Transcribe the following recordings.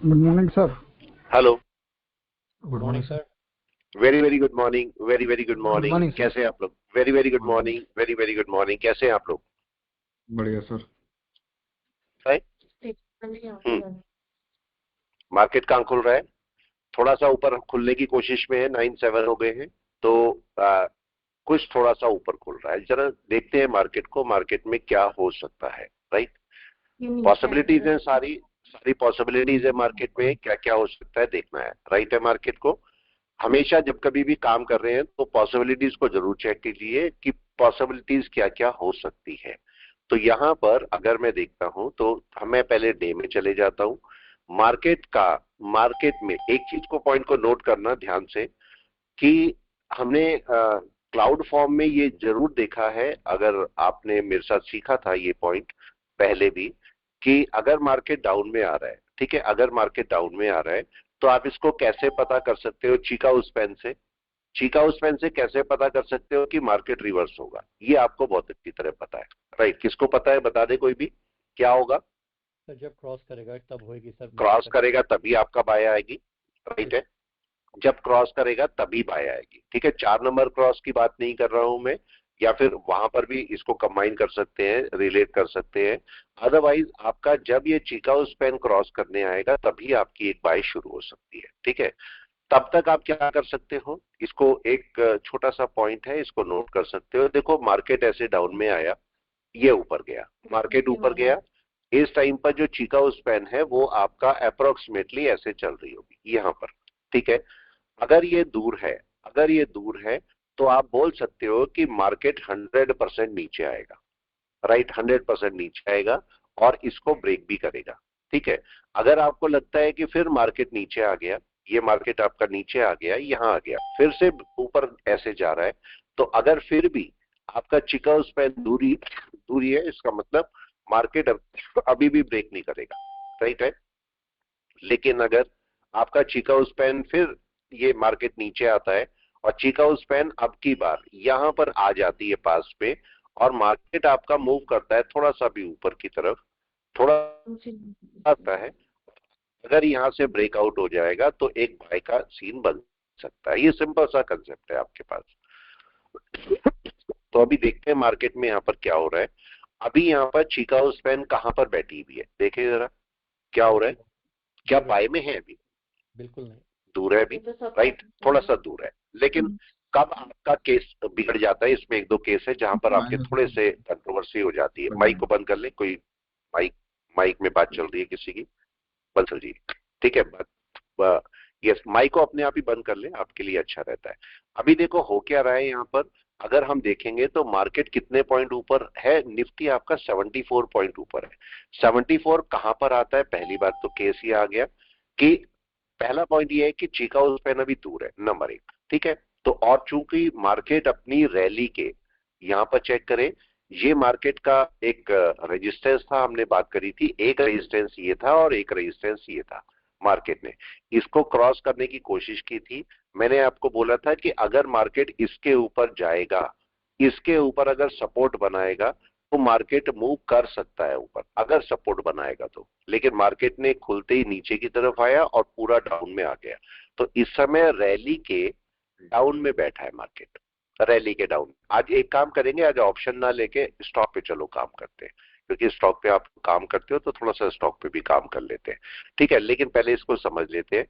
Good morning sir. Hello. Good morning sir. Very very good morning, very very good good morning. Morning sir. कैसे हैं आप लोग? Very very good morning. Morning, very very good morning. कैसे हैं आप लोग? बढ़िया सर। राइट। मार्केट कहाँ खुल रहा है? थोड़ा सा ऊपर खुलने की कोशिश में है, 9-7 हो गए हैं। तो कुछ थोड़ा सा ऊपर खुल रहा है। जरा देखते हैं मार्केट को, मार्केट में क्या हो सकता है। राइट। पॉसिबिलिटीज है, सारी सारी पॉसिबिलिटीज है मार्केट में। क्या क्या हो सकता है देखना है। राइट है। मार्केट को हमेशा जब कभी भी काम कर रहे हैं तो पॉसिबिलिटीज को जरूर चेक कीजिए कि पॉसिबिलिटीज क्या क्या हो सकती है। तो यहां पर अगर मैं देखता हूं तो मैं पहले डे में चले जाता हूं। मार्केट में एक चीज को, पॉइंट को नोट करना ध्यान से, कि हमने क्लाउड फॉर्म में ये जरूर देखा है, अगर आपने मेरे साथ सीखा था ये पॉइंट पहले भी, कि अगर मार्केट डाउन में आ रहा है, ठीक है, अगर मार्केट डाउन में आ रहा है तो आप इसको कैसे पता कर सकते हो? चिकागो स्पैन से। चिकागो स्पैन से कैसे पता कर सकते हो कि मार्केट रिवर्स होगा? ये आपको बहुत अच्छी तरह पता है। राइट। किसको पता है? बता दे कोई भी। क्या होगा? सर जब क्रॉस करेगा तब होएगी सर। क्रॉस करेगा तभी आपका बाय आएगी। राइट है। जब क्रॉस करेगा तभी बाय आएगी। ठीक है। 4 नंबर क्रॉस की बात नहीं कर रहा हूं मैं, या फिर वहां पर भी इसको कंबाइन कर सकते हैं, रिलेट कर सकते हैं। अदरवाइज आपका जब ये चिकागो स्पैन क्रॉस करने आएगा तभी आपकी एक बाय शुरू हो सकती है। ठीक है। तब तक आप क्या कर सकते हो? इसको एक छोटा सा पॉइंट है, इसको नोट कर सकते हो। देखो मार्केट ऐसे डाउन में आया, ये ऊपर गया, मार्केट ऊपर गया। इस टाइम पर जो चिकागो स्पैन है वो आपका अप्रोक्सीमेटली ऐसे चल रही होगी यहां पर। ठीक है। अगर ये दूर है, अगर ये दूर है तो आप बोल सकते हो कि मार्केट 100% नीचे आएगा। राइट। 100% नीचे आएगा और इसको ब्रेक भी करेगा। ठीक है। अगर आपको लगता है कि फिर मार्केट नीचे आ गया, ये मार्केट आपका नीचे आ गया, यहां आ गया, फिर से ऊपर ऐसे जा रहा है, तो अगर फिर भी आपका चिकागो स्पैन दूरी दूरी है, इसका मतलब मार्केट अभी भी ब्रेक नहीं करेगा। राइट है। लेकिन अगर आपका चिकागो स्पैन फिर ये मार्केट नीचे आता है और चिकागो स्पैन अब की बार यहां पर आ जाती है पास पे, और मार्केट आपका मूव करता है थोड़ा सा भी ऊपर की तरफ, थोड़ा आता है, अगर यहां से ब्रेकआउट हो जाएगा तो एक बाय का सीन बन सकता है। ये सिंपल सा कंसेप्ट है आपके पास। तो अभी देखते हैं मार्केट में यहां पर क्या हो रहा है। अभी यहां पर चिकागो स्पैन कहां पर बैठी हुई है, देखिए जरा क्या हो रहा है। क्या बाय में है अभी? बिल्कुल नहीं। दूर है अभी। राइट। थोड़ा सा दूर है। लेकिन कब आपका केस बिगड़ जाता है, इसमें एक दो केस है जहां पर आपके थोड़े से कंट्रोवर्सी हो जाती है। माइक को बंद कर ले कोई। माइक माइक में बात चल रही है किसी की, बंद कर दीजिए। ठीक है। यस, माइक को अपने आप ही बंद कर ले, आपके लिए अच्छा रहता है। अभी देखो हो क्या रहा है यहाँ पर। अगर हम देखेंगे तो मार्केट कितने पॉइंट ऊपर है? निफ्टी आपका 74 पॉइंट ऊपर है। 74 कहां पर आता है? पहली बात तो केस ये आ गया कि पहला पॉइंट ये है कि चिकागो स्पैन अभी दूर है, नंबर एक। ठीक है। तो और चूंकि मार्केट अपनी रैली के, यहां पर चेक करें, ये मार्केट का एक रेजिस्टेंस था, हमने बात करी थी, एक रेजिस्टेंस ये था और एक रेजिस्टेंस ये था। मार्केट ने इसको क्रॉस करने की कोशिश की थी। मैंने आपको बोला था कि अगर मार्केट इसके ऊपर जाएगा, इसके ऊपर अगर सपोर्ट बनाएगा तो मार्केट मूव कर सकता है ऊपर, अगर सपोर्ट बनाएगा तो। लेकिन मार्केट ने खुलते ही नीचे की तरफ आया और पूरा डाउन में आ गया। तो इस समय रैली के डाउन में बैठा है मार्केट, रैली के डाउन। आज एक काम करेंगे, आज ऑप्शन ना लेके स्टॉक पे चलो काम करते हैं, क्योंकि स्टॉक पे आप काम करते हो तो थोड़ा सा स्टॉक पे भी काम कर लेते हैं। ठीक है। लेकिन पहले इसको समझ लेते हैं।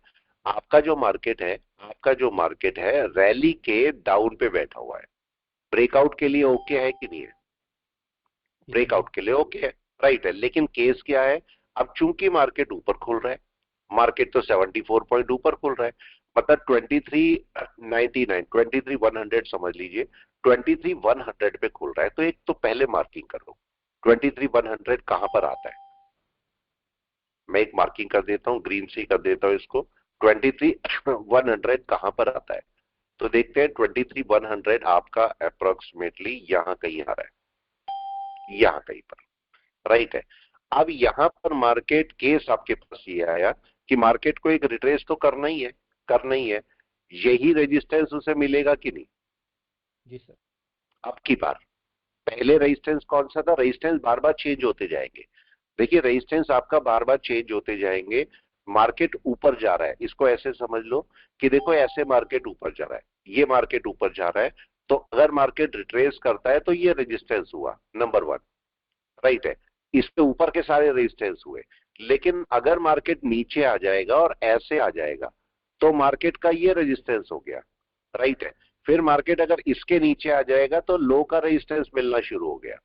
आपका जो मार्केट है, आपका जो मार्केट है रैली के डाउन पे बैठा हुआ है। ब्रेकआउट के लिए ओके है कि नहीं है? ब्रेकआउट के लिए ओके है। राइट है। लेकिन केस क्या है? अब चूंकि मार्केट ऊपर खुल रहा है, मार्केट तो 74 पॉइंट ऊपर खुल रहा है, मतलब 2399, 23,100 समझ लीजिए, 23,100 पे खुल रहा है। तो एक तो पहले मार्किंग कर लो, 23,100 कहां पर आता है। मैं एक मार्किंग कर देता हूं, ग्रीन से कर देता हूं इसको। 23,100 कहां पर आता है? तो देखते हैं 23,100 आपका अप्रोक्सीमेटली यहां कहीं आ रहा है, यहां कहीं पर। राइट है। अब यहां पर मार्केट केस आपके पास ये आया कि मार्केट को एक रिट्रेस तो करना ही है, करना ही है। यही रेजिस्टेंस उसे मिलेगा कि नहीं? जी सर। अब की बार पहले रेजिस्टेंस कौन सा था? रेजिस्टेंस बार बार चेंज होते जाएंगे। देखिए रेजिस्टेंस आपका बार बार चेंज होते जाएंगे। मार्केट ऊपर जा रहा है, इसको ऐसे समझ लो कि देखो ऐसे मार्केट ऊपर जा रहा है, ये मार्केट ऊपर जा रहा है, तो अगर मार्केट रिट्रेस करता है तो ये रेजिस्टेंस हुआ नंबर 1, राइट है, इसके ऊपर के सारे रेजिस्टेंस हुए। लेकिन अगर मार्केट नीचे आ जाएगा और ऐसे आ जाएगा तो मार्केट का ये रेजिस्टेंस हो गया, राइट है। फिर मार्केट अगर इसके नीचे आ जाएगा तो लो का रेजिस्टेंस मिलना शुरू हो गया,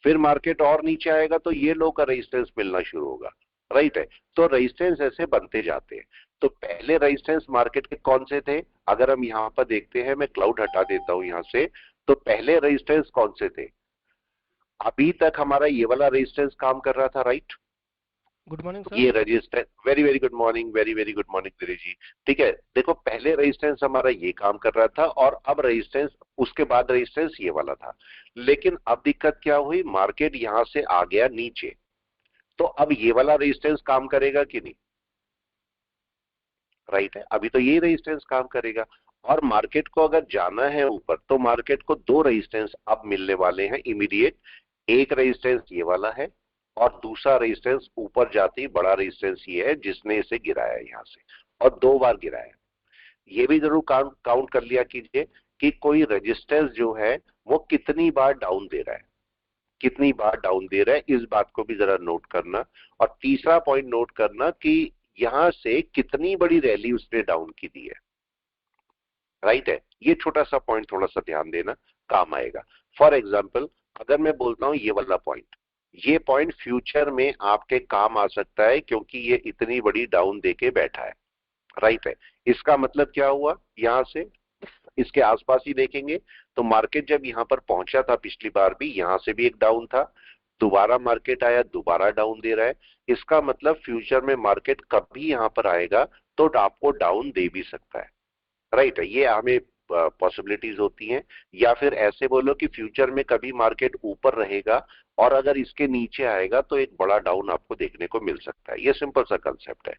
फिर मार्केट और नीचे आएगा तो ये लो का रेजिस्टेंस मिलना शुरू होगा, राइट है। तो रेजिस्टेंस ऐसे बनते जाते हैं। तो पहले रेजिस्टेंस मार्केट के कौन से थे, अगर हम यहां पर देखते हैं, मैं क्लाउड हटा देता हूं यहां से, तो पहले रेजिस्टेंस कौन से थे, अभी तक हमारा ये वाला रेजिस्टेंस काम कर रहा था, राइट। Good morning sir. ये resistance, very very good morning, very very good morning Dinesh ji. ठीक है, देखो पहले रेजिस्टेंस हमारा ये काम कर रहा था और अब रेजिस्टेंस, उसके बाद रेजिस्टेंस ये वाला था। लेकिन अब दिक्कत क्या हुई, मार्केट यहां से आ गया नीचे, तो अब ये वाला रेजिस्टेंस काम करेगा कि नहीं, राइट है, अभी तो ये रेजिस्टेंस काम करेगा। और मार्केट को अगर जाना है ऊपर तो मार्केट को दो रेजिस्टेंस अब मिलने वाले हैं इमीडिएट, एक रेजिस्टेंस ये वाला है और दूसरा रेजिस्टेंस ऊपर जाती बड़ा रेजिस्टेंस ये है जिसने इसे गिराया यहां से, और 2 बार गिराया। ये भी जरूर काउंट कर लिया कीजिए कि कोई रेजिस्टेंस जो है वो कितनी बार डाउन दे रहा है, कितनी बार डाउन दे रहा है, इस बात को भी जरा नोट करना। और तीसरा पॉइंट नोट करना कि यहां से कितनी बड़ी रैली उसने डाउन की दी है, राइट है। ये छोटा सा पॉइंट थोड़ा सा ध्यान देना, काम आएगा। फॉर एग्जाम्पल अगर मैं बोलता हूं ये वाला पॉइंट, ये पॉइंट फ्यूचर में आपके काम आ सकता है क्योंकि ये इतनी बड़ी डाउन देके बैठा है, राइट है। इसका मतलब क्या हुआ, यहां से इसके आसपास ही देखेंगे तो मार्केट जब यहां पर पहुंचा था पिछली बार भी, यहां से भी एक डाउन था, दोबारा मार्केट आया, दोबारा डाउन दे रहा है। इसका मतलब फ्यूचर में मार्केट कभी यहां पर आएगा तो आपको डाउन दे भी सकता है, राइट है। ये हमें पॉसिबिलिटीज होती हैं। या फिर ऐसे बोलो कि फ्यूचर में कभी मार्केट ऊपर रहेगा और अगर इसके नीचे आएगा तो एक बड़ा डाउन आपको देखने को मिल सकता है। ये सिंपल सा कंसेप्ट है।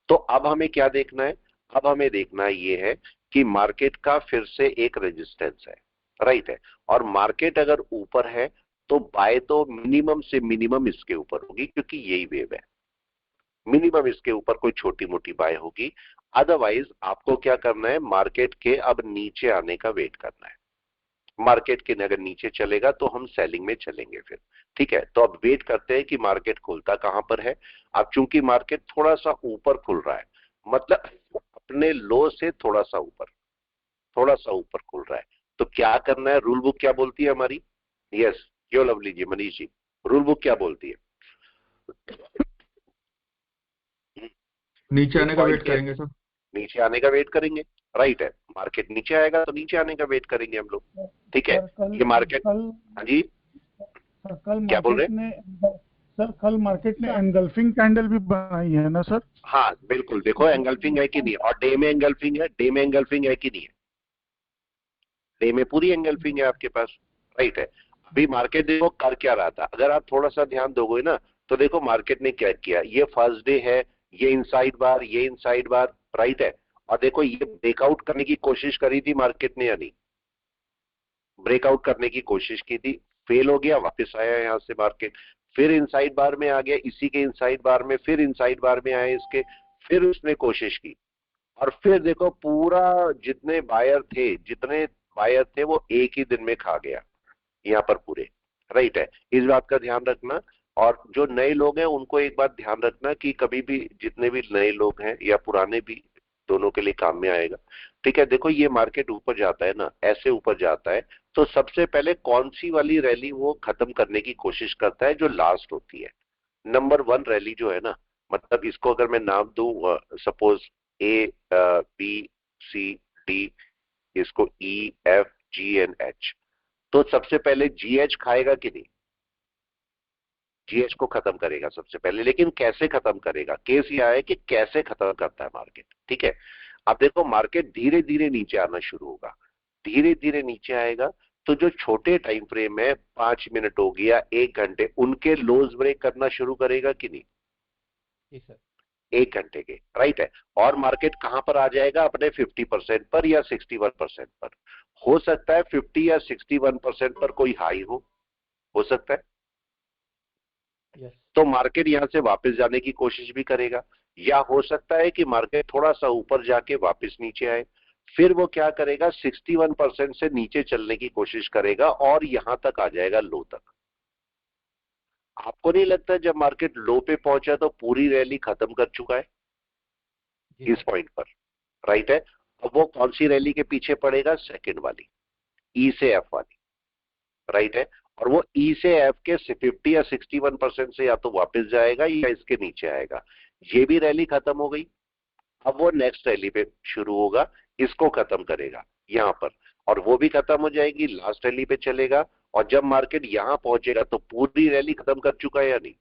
तो अब हमें क्या देखना है, अब हमें देखना ये है कि मार्केट का फिर से एक रेजिस्टेंस है, राइट है। और मार्केट अगर ऊपर है तो बाय तो मिनिमम से मिनिमम इसके ऊपर होगी क्योंकि यही वेव है, मिनिमम इसके ऊपर कोई छोटी मोटी बाय होगी। अदरवाइज आपको क्या करना है, मार्केट के अब नीचे आने का वेट करना है। मार्केट के अगर नीचे चलेगा तो हम सेलिंग में चलेंगे फिर, ठीक है। तो अब वेट करते हैं कि मार्केट खुलता कहां पर है। अब चूंकि मार्केट थोड़ा सा ऊपर खुल रहा है, मतलब अपने लो से थोड़ा सा ऊपर, थोड़ा सा ऊपर खुल रहा है, तो क्या करना है, रूल बुक क्या बोलती है हमारी, यस क्यों लवली जी, मनीष जी, रूल बुक क्या बोलती है, नीचे इस आने का पॉइंट वेट के करेंगे सर। नीचे आने का वेट करेंगे, राइट है। मार्केट नीचे आएगा तो नीचे आने का वेट करेंगे हम लोग, ठीक है। सर कल ये मार्केट, कल हाँ जी सर कल क्या बोल रहे मार्केट हैं, ने सर कल मार्केट ने एंगल्फिंग कैंडल भी बनाई है ना सर। हाँ बिल्कुल, देखो एंगल्फिंग है कि नहीं, और डे में एंगल्फिंग है, डे में एंगल्फिंग है कि नहीं है, डे में पूरी एंगल्फिंग है आपके पास, राइट है। अभी मार्केट देखो कर क्या रहा था, अगर आप थोड़ा सा ध्यान दोगे ना तो देखो मार्केट ने क्या किया, ये फर्स्ट डे है, ये इनसाइड बार, ये इनसाइड बार, राइट है। और देखो ये ब्रेकआउट करने की कोशिश करी थी मार्केट ने या नहीं, ब्रेकआउट करने की कोशिश की थी, फेल हो गया, वापस आया यहां से मार्केट, फिर इनसाइड बार में आ गया, इसी के इनसाइड बार में, फिर इनसाइड बार में आया इसके, फिर उसने कोशिश की, और फिर देखो पूरा जितने बायर थे, जितने बायर थे वो एक ही दिन में खा गया यहाँ पर पूरे, राइट है। इस बात का ध्यान रखना। और जो नए लोग हैं उनको एक बात ध्यान रखना कि कभी भी जितने भी नए लोग हैं या पुराने भी, दोनों के लिए काम में आएगा, ठीक है। देखो ये मार्केट ऊपर जाता है ना, ऐसे ऊपर जाता है, तो सबसे पहले कौन सी वाली रैली वो खत्म करने की कोशिश करता है, जो लास्ट होती है, नंबर 1 रैली जो है ना, मतलब इसको अगर मैं नाम दूं, suppose A B C D, इसको E F G and H, तो सबसे पहले जीएच खाएगा कि नहीं, जीएच को खत्म करेगा सबसे पहले। लेकिन कैसे खत्म करेगा, केस यह है कि कैसे खत्म करता है मार्केट, ठीक है। अब देखो मार्केट धीरे धीरे नीचे आना शुरू होगा, धीरे धीरे नीचे आएगा, तो जो छोटे टाइम फ्रेम है, 5 मिनट हो गया, 1 घंटे, उनके लोज ब्रेक करना शुरू करेगा कि नहीं, जी सर। 1 घंटे के, राइट है। और मार्केट कहां पर आ जाएगा, अपने 50% पर या 61% पर, हो सकता है 50 या 61% पर कोई हाई हो सकता है। यस। तो मार्केट यहां से वापस जाने की कोशिश भी करेगा, या हो सकता है कि मार्केट थोड़ा सा ऊपर जाके वापस नीचे आए, फिर वो क्या करेगा 61% से नीचे चलने की कोशिश करेगा और यहां तक आ जाएगा लो तक। आपको नहीं लगता जब मार्केट लो पे पहुंचा तो पूरी रैली खत्म कर चुका है जी इस सर। पॉइंट पर, राइट है? अब वो कौन सी रैली के पीछे पड़ेगा? सेकंड वाली, ई से एफ वाली, राइट है? और वो ई से एफ के 50 या 61% से या तो वापस जाएगा या इसके नीचे आएगा। ये भी रैली खत्म हो गई। अब वो नेक्स्ट रैली पे शुरू होगा, इसको खत्म करेगा यहां पर, और वो भी खत्म हो जाएगी, लास्ट रैली पे चलेगा। और जब मार्केट यहां पहुंचेगा तो पूरी रैली खत्म कर चुका है या नहीं?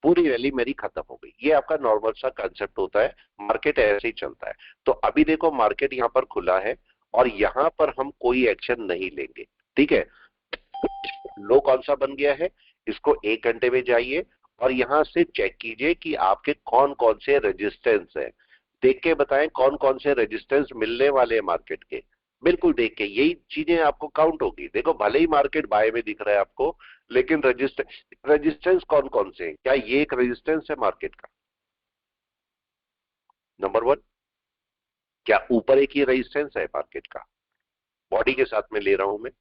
पूरी रैली मेरी खत्म हो गई। ये आपका नॉर्मल सा कंसेप्ट होता है, मार्केट ऐसे ही चलता है। तो अभी देखो मार्केट यहां पर खुला है और यहां पर हम कोई एक्शन नहीं लेंगे, ठीक है? लो कौन सा बन गया है, इसको 1 घंटे में जाइए और यहां से चेक कीजिए कि आपके कौन कौन से रेजिस्टेंस है। देख के बताएं कौन कौन से रेजिस्टेंस मिलने वाले हैं मार्केट के। बिल्कुल देख के, यही चीजें आपको काउंट होगी। देखो भले ही मार्केट बाय में दिख रहा है आपको, लेकिन रेजिस्टेंस कौन कौन से हैं? क्या ये एक रेजिस्टेंस है मार्केट का? नंबर 1, क्या ऊपर एक ही रेजिस्टेंस है मार्केट का? बॉडी के साथ में ले रहा हूं मैं,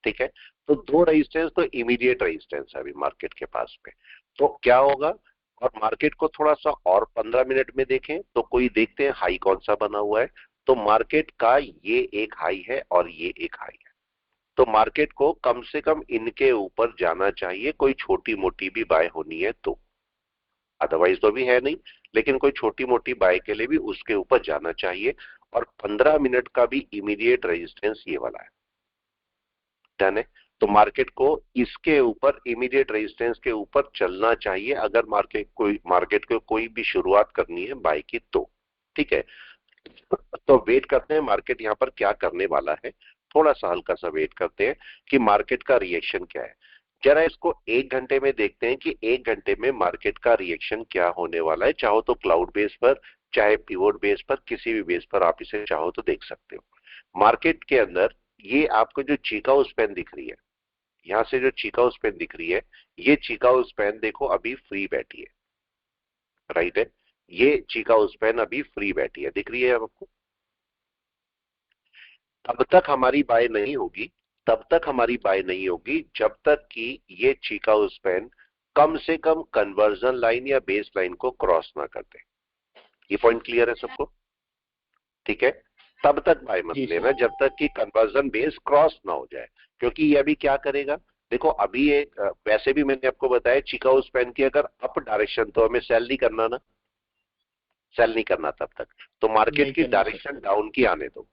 ठीक है? तो 2 रेजिस्टेंस तो इमीडिएट रेजिस्टेंस है अभी मार्केट के पास में। तो क्या होगा, और मार्केट को थोड़ा सा और 15 मिनट में देखें तो कोई देखते हैं हाई कौन सा बना हुआ है। तो मार्केट का ये एक हाई है और ये एक हाई है। तो मार्केट को कम से कम इनके ऊपर जाना चाहिए, कोई छोटी मोटी भी बाय होनी है तो। अदरवाइज तो भी है नहीं, लेकिन कोई छोटी मोटी बाय के लिए भी उसके ऊपर जाना चाहिए। और 15 मिनट का भी इमीडिएट रेजिस्टेंस ये वाला है, डन है? तो मार्केट को इसके ऊपर इमीडिएट रेजिस्टेंस के ऊपर चलना चाहिए अगर मार्केट को कोई भी शुरुआत करनी है बाय की तो, ठीक है? तो वेट करते हैं मार्केट यहां पर क्या करने वाला है। थोड़ा सा हल्का सा वेट करते हैं कि मार्केट का रिएक्शन क्या है। जरा इसको 1 घंटे में देखते हैं कि 1 घंटे में मार्केट का रिएक्शन क्या होने वाला है। चाहो तो क्लाउड बेस पर, चाहे पिवोट बेस पर, किसी भी बेस पर आप इसे चाहो तो देख सकते हो। मार्केट के अंदर ये आपको जो चीकाउ स्पैन दिख रही है, यहां से जो चीकाउ स्पैन दिख रही है, ये चीकाउ स्पैन देखो अभी फ्री बैठी है, राइट है? ये चीकाउ स्पैन अभी फ्री बैठी है, दिख रही है आपको? तब तक हमारी बाय नहीं होगी, तब तक हमारी बाय नहीं होगी जब तक कि ये चीकाउ स्पैन कम से कम कन्वर्जन लाइन या बेस लाइन को क्रॉस ना कर दे। ये पॉइंट क्लियर है सबको? ठीक है? तब तक बाय मत जी सर। लेना जब तक कि कन्वर्जन बेस क्रॉस ना हो जाए, क्योंकि ये अभी क्या करेगा। देखो अभी ये वैसे भी मैंने आपको बताया चिकागो स्पैन की अगर अप डायरेक्शन, तो हमें सेल नहीं करना ना, सेल नहीं करना तब तक। तो मार्केट नहीं की करना सर। डायरेक्शन डाउन की आने दो,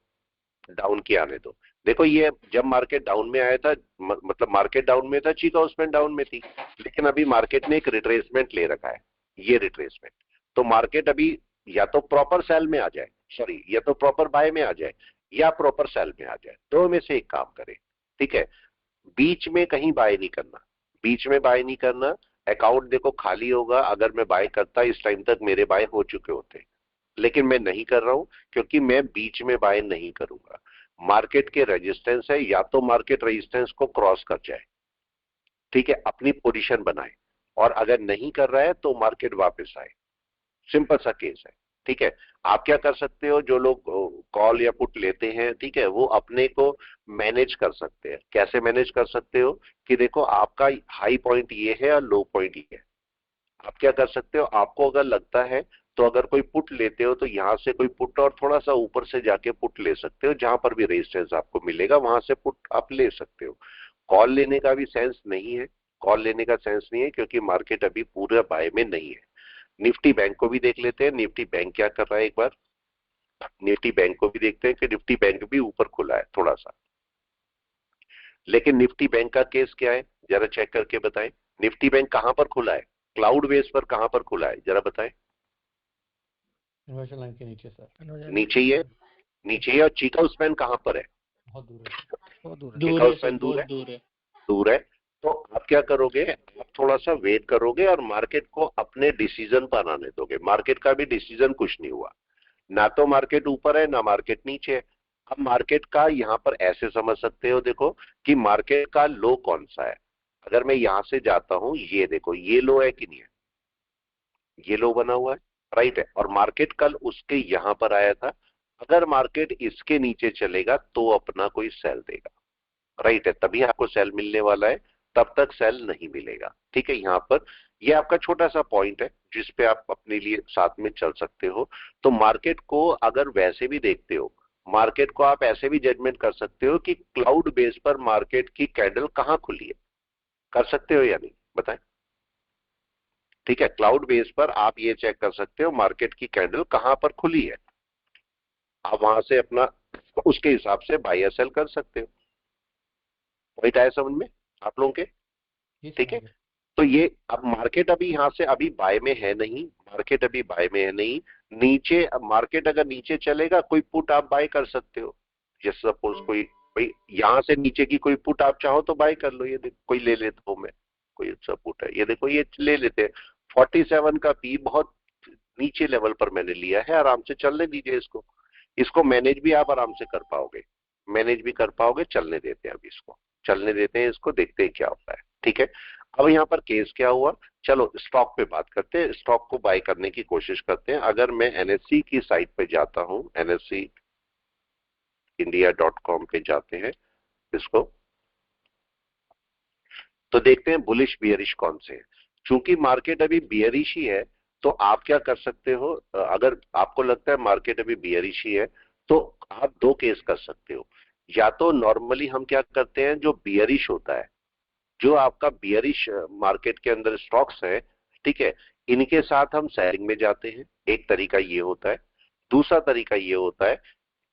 डाउन की आने दो। देखो ये जब मार्केट डाउन में आया था, मतलब मार्केट डाउन में था, चिकागो स्पैन डाउन में थी, लेकिन अभी मार्केट ने एक रिट्रेसमेंट ले रखा है, ये रिट्रेसमेंट। तो मार्केट अभी या तो प्रॉपर सेल में आ जाए, सॉरी, या तो प्रॉपर बाय में आ जाए या प्रॉपर सेल में आ जाए, दो में से एक काम करे, ठीक है? बीच में कहीं बाय नहीं करना, बीच में बाय नहीं करना। अकाउंट देखो खाली होगा, अगर मैं बाय करता इस टाइम तक मेरे बाय हो चुके होते, लेकिन मैं नहीं कर रहा हूं क्योंकि मैं बीच में बाय नहीं करूंगा। मार्केट के रेजिस्टेंस है, या तो मार्केट रेजिस्टेंस को क्रॉस कर जाए, ठीक है, अपनी पोजीशन बनाए, और अगर नहीं कर रहा है तो मार्केट वापस आए। सिंपल सा केस है, ठीक है? आप क्या कर सकते हो, जो लोग कॉल या पुट लेते हैं, ठीक है, वो अपने को मैनेज कर सकते हैं। कैसे मैनेज कर सकते हो कि देखो आपका हाई पॉइंट ये है और लो पॉइंट ये है। आप क्या कर सकते हो, आपको अगर लगता है तो अगर कोई पुट लेते हो तो यहां से कोई पुट और थोड़ा सा ऊपर से जाके पुट ले सकते हो, जहां पर भी रेजिस्टेंस आपको मिलेगा वहां से पुट आप ले सकते हो। कॉल लेने का भी सेंस नहीं है, कॉल लेने का सेंस नहीं है क्योंकि मार्केट अभी पूरा बाय में नहीं है। निफ्टी बैंक को भी देख लेते हैं, निफ्टी बैंक क्या कर रहा है एक बार। निफ्टी बैंक को भी देखते हैं कि निफ्टी बैंक भी ऊपर खुला है थोड़ा सा, लेकिन निफ्टी बैंक का केस क्या है जरा चेक करके बताएं। निफ्टी बैंक कहां पर खुला है, क्लाउड बेस पर कहां पर खुला है जरा बताएं? इन्वर्जन लाइन के नीचे सर। नीचे ही है, नीचे ही। और चीकाउ स्पैन कहां पर है? बहुत दूर है। बहुत दूर है। दूर चीकाउ है सर, स्पैन दूर बहुत है, दूर है। दूर है। तो आप क्या करोगे, आप थोड़ा सा वेट करोगे और मार्केट को अपने डिसीजन पर आने दोगे। मार्केट का भी डिसीजन कुछ नहीं हुआ, ना तो मार्केट ऊपर है ना मार्केट नीचे है। अब मार्केट का यहां पर ऐसे समझ सकते हो देखो कि मार्केट का लो कौन सा है। अगर मैं यहां से जाता हूं, ये देखो ये लो है कि नहीं है? ये लो बना हुआ है, राइट है, और मार्केट कल उसके यहां पर आया था। अगर मार्केट इसके नीचे चलेगा तो अपना कोई सेल देगा, राइट है, तभी आपको सेल मिलने वाला है, तब तक सेल नहीं मिलेगा। ठीक है, यहां पर ये आपका छोटा सा पॉइंट है जिस पे आप अपने लिए साथ में चल सकते हो। तो मार्केट को अगर वैसे भी देखते हो, मार्केट को आप ऐसे भी जजमेंट कर सकते हो कि क्लाउड बेस पर मार्केट की कैंडल कहां खुली है, कर सकते हो या नहीं, बताएं। ठीक है, क्लाउड बेस पर आप ये चेक कर सकते हो मार्केट की कैंडल कहां पर खुली है, आप वहां से अपना उसके हिसाब से बाय या सेल कर सकते हो। पॉइंट आया समझ में आप लोगों के? जी सर, ठीक है, आगे। तो ये अब मार्केट अभी यहां से अभी बाय में है नहीं, मार्केट अभी बाय में है नहीं। नीचे अब मार्केट अगर नीचे चलेगा कोई पुट आप बाय कर सकते हो। जैसे सपोज कोई भाई यहां से नीचे की कोई पुट आप चाहो तो बाय कर लो। ये देखो कोई ले लेता हूं मैं, कोई अच्छा पुट है, ये देखो ये ले लेते हैं। 47 का पी बहुत नीचे लेवल पर मैंने लिया है, आराम से चलने दीजिए इसको। इसको मैनेज भी आप आराम से कर पाओगे, मैनेज भी कर पाओगे। चलने देते हैं, अभी इसको चलने देते हैं, इसको देखते हैं क्या होता है। ठीक है, अब यहाँ पर केस क्या हुआ, चलो स्टॉक पे बात करते हैं, स्टॉक को बाय करने की कोशिश करते हैं। अगर मैं एनएससी की साइट पे जाता हूं, NSE India.com पे जाते हैं इसको, तो देखते हैं बुलिश बियरिश कौन से हैं। चूंकि मार्केट अभी बियरिश ही है, तो आप क्या कर सकते हो, अगर आपको लगता है मार्केट अभी बियरिश ही है तो आप दो केस कर सकते हो। या तो नॉर्मली हम क्या करते हैं, जो बियरिश होता है, जो आपका बियरिश मार्केट के अंदर स्टॉक्स है, ठीक है, इनके साथ हम सेलिंग में जाते हैं, एक तरीका ये होता है। दूसरा तरीका ये होता है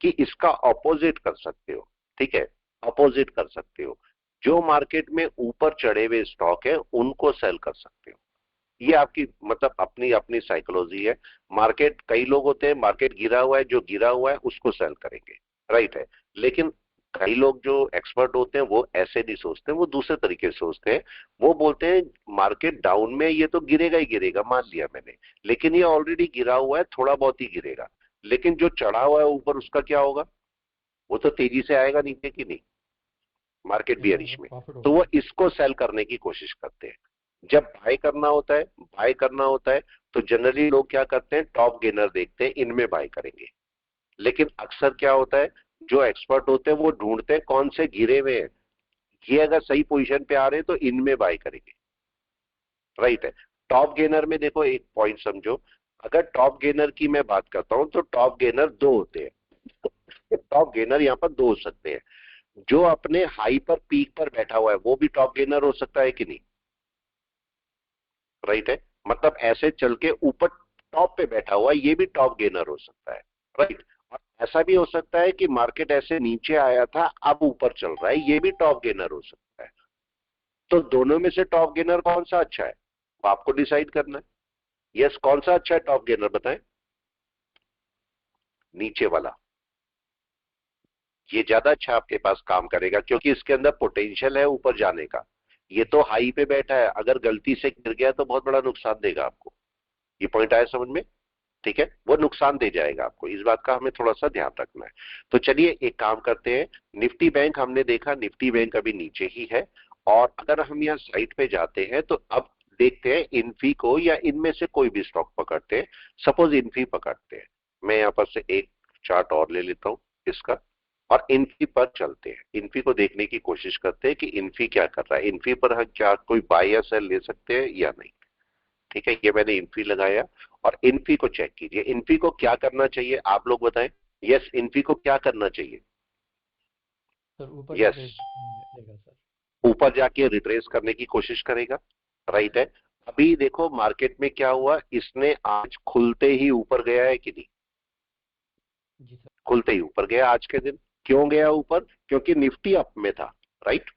कि इसका ऑपोजिट कर सकते हो। ठीक है, ऑपोजिट कर सकते हो, जो मार्केट में ऊपर चढ़े हुए स्टॉक है उनको सेल कर सकते हो। ये आपकी मतलब अपनी अपनी साइकोलॉजी है। मार्केट कई लोग होते हैं, मार्केट गिरा हुआ है, जो गिरा हुआ है उसको सेल करेंगे, राइट है। लेकिन कई लोग जो एक्सपर्ट होते हैं वो ऐसे नहीं सोचते, वो दूसरे तरीके से सोचते हैं। वो बोलते हैं मार्केट डाउन में ये तो गिरेगा ही गिरेगा, मान लिया मैंने, लेकिन ये ऑलरेडी गिरा हुआ है, थोड़ा बहुत ही गिरेगा, लेकिन जो चढ़ा हुआ है ऊपर उसका क्या होगा, वो तो तेजी से आएगा नीचे की नहीं, मार्केट जी सर, बियरिश वो में। प्रॉफिट तो होगा। वो इसको सेल करने की कोशिश करते हैं। जब बाय करना होता है, बाय करना होता है, तो जनरली लोग क्या करते हैं, टॉप गेनर देखते हैं, इनमें बाय करेंगे। लेकिन अक्सर क्या होता है, जो एक्सपर्ट होते हैं वो ढूंढते हैं कौन से गिरे हुए हैं, ये अगर सही पोजीशन पे आ रहे हैं तो इनमें बाय करेंगे, राइट है। टॉप गेनर में देखो एक पॉइंट समझो, अगर टॉप गेनर की मैं बात करता हूं तो टॉप गेनर दो होते हैं। टॉप गेनर यहाँ पर दो हो सकते हैं, जो अपने हाई पर पीक पर बैठा हुआ है वो भी टॉप गेनर हो सकता है कि नहीं, राइट है। मतलब ऐसे चल के ऊपर टॉप पे बैठा हुआ है, ये भी टॉप गेनर हो सकता है, राइट। और ऐसा भी हो सकता है कि मार्केट ऐसे नीचे आया था अब ऊपर चल रहा है, ये भी टॉप गेनर हो सकता है। तो दोनों में से टॉप गेनर कौन सा अच्छा है, वो आपको डिसाइड करना है। यस, कौन सा अच्छा है टॉप गेनर बताएं। नीचे वाला, ये ज्यादा अच्छा आपके पास काम करेगा क्योंकि इसके अंदर पोटेंशियल है ऊपर जाने का। ये तो हाई पे बैठा है, अगर गलती से गिर गया तो बहुत बड़ा नुकसान देगा आपको। ये पॉइंट आया समझ में? ठीक है, वो नुकसान दे जाएगा आपको, इस बात का हमें थोड़ा सा ध्यान रखना है। तो चलिए एक काम करते हैं, निफ्टी बैंक हमने देखा, निफ्टी बैंक अभी नीचे ही है। और अगर हम यहाँ साइट पे जाते हैं तो अब देखते हैं इन्फी को, या इनमें से कोई भी स्टॉक पकड़ते हैं। सपोज इन्फी पकड़ते हैं, मैं यहाँ पर से एक चार्ट और ले लेता हूँ इसका, और इन्फी पर चलते हैं, इन्फी को देखने की कोशिश करते हैं कि इन्फी क्या कर रहा है, इन्फी पर हम क्या कोई बाय या सेल ले सकते हैं या नहीं। ठीक है, ये मैंने इन्फी लगाया, और इन्फी को चेक कीजिए, इन्फी को क्या करना चाहिए आप लोग बताएं। यस, इन्फी को क्या करना चाहिए? सर ऊपर यस, जाके लेगा सर। ऊपर जाके रिट्रेस करने की कोशिश करेगा, राइट है। अभी देखो मार्केट में क्या हुआ, इसने आज खुलते ही ऊपर गया है कि नहीं, जी सर। खुलते ही ऊपर गया आज के दिन। क्यों गया ऊपर? क्योंकि निफ्टी अप में था, राइट।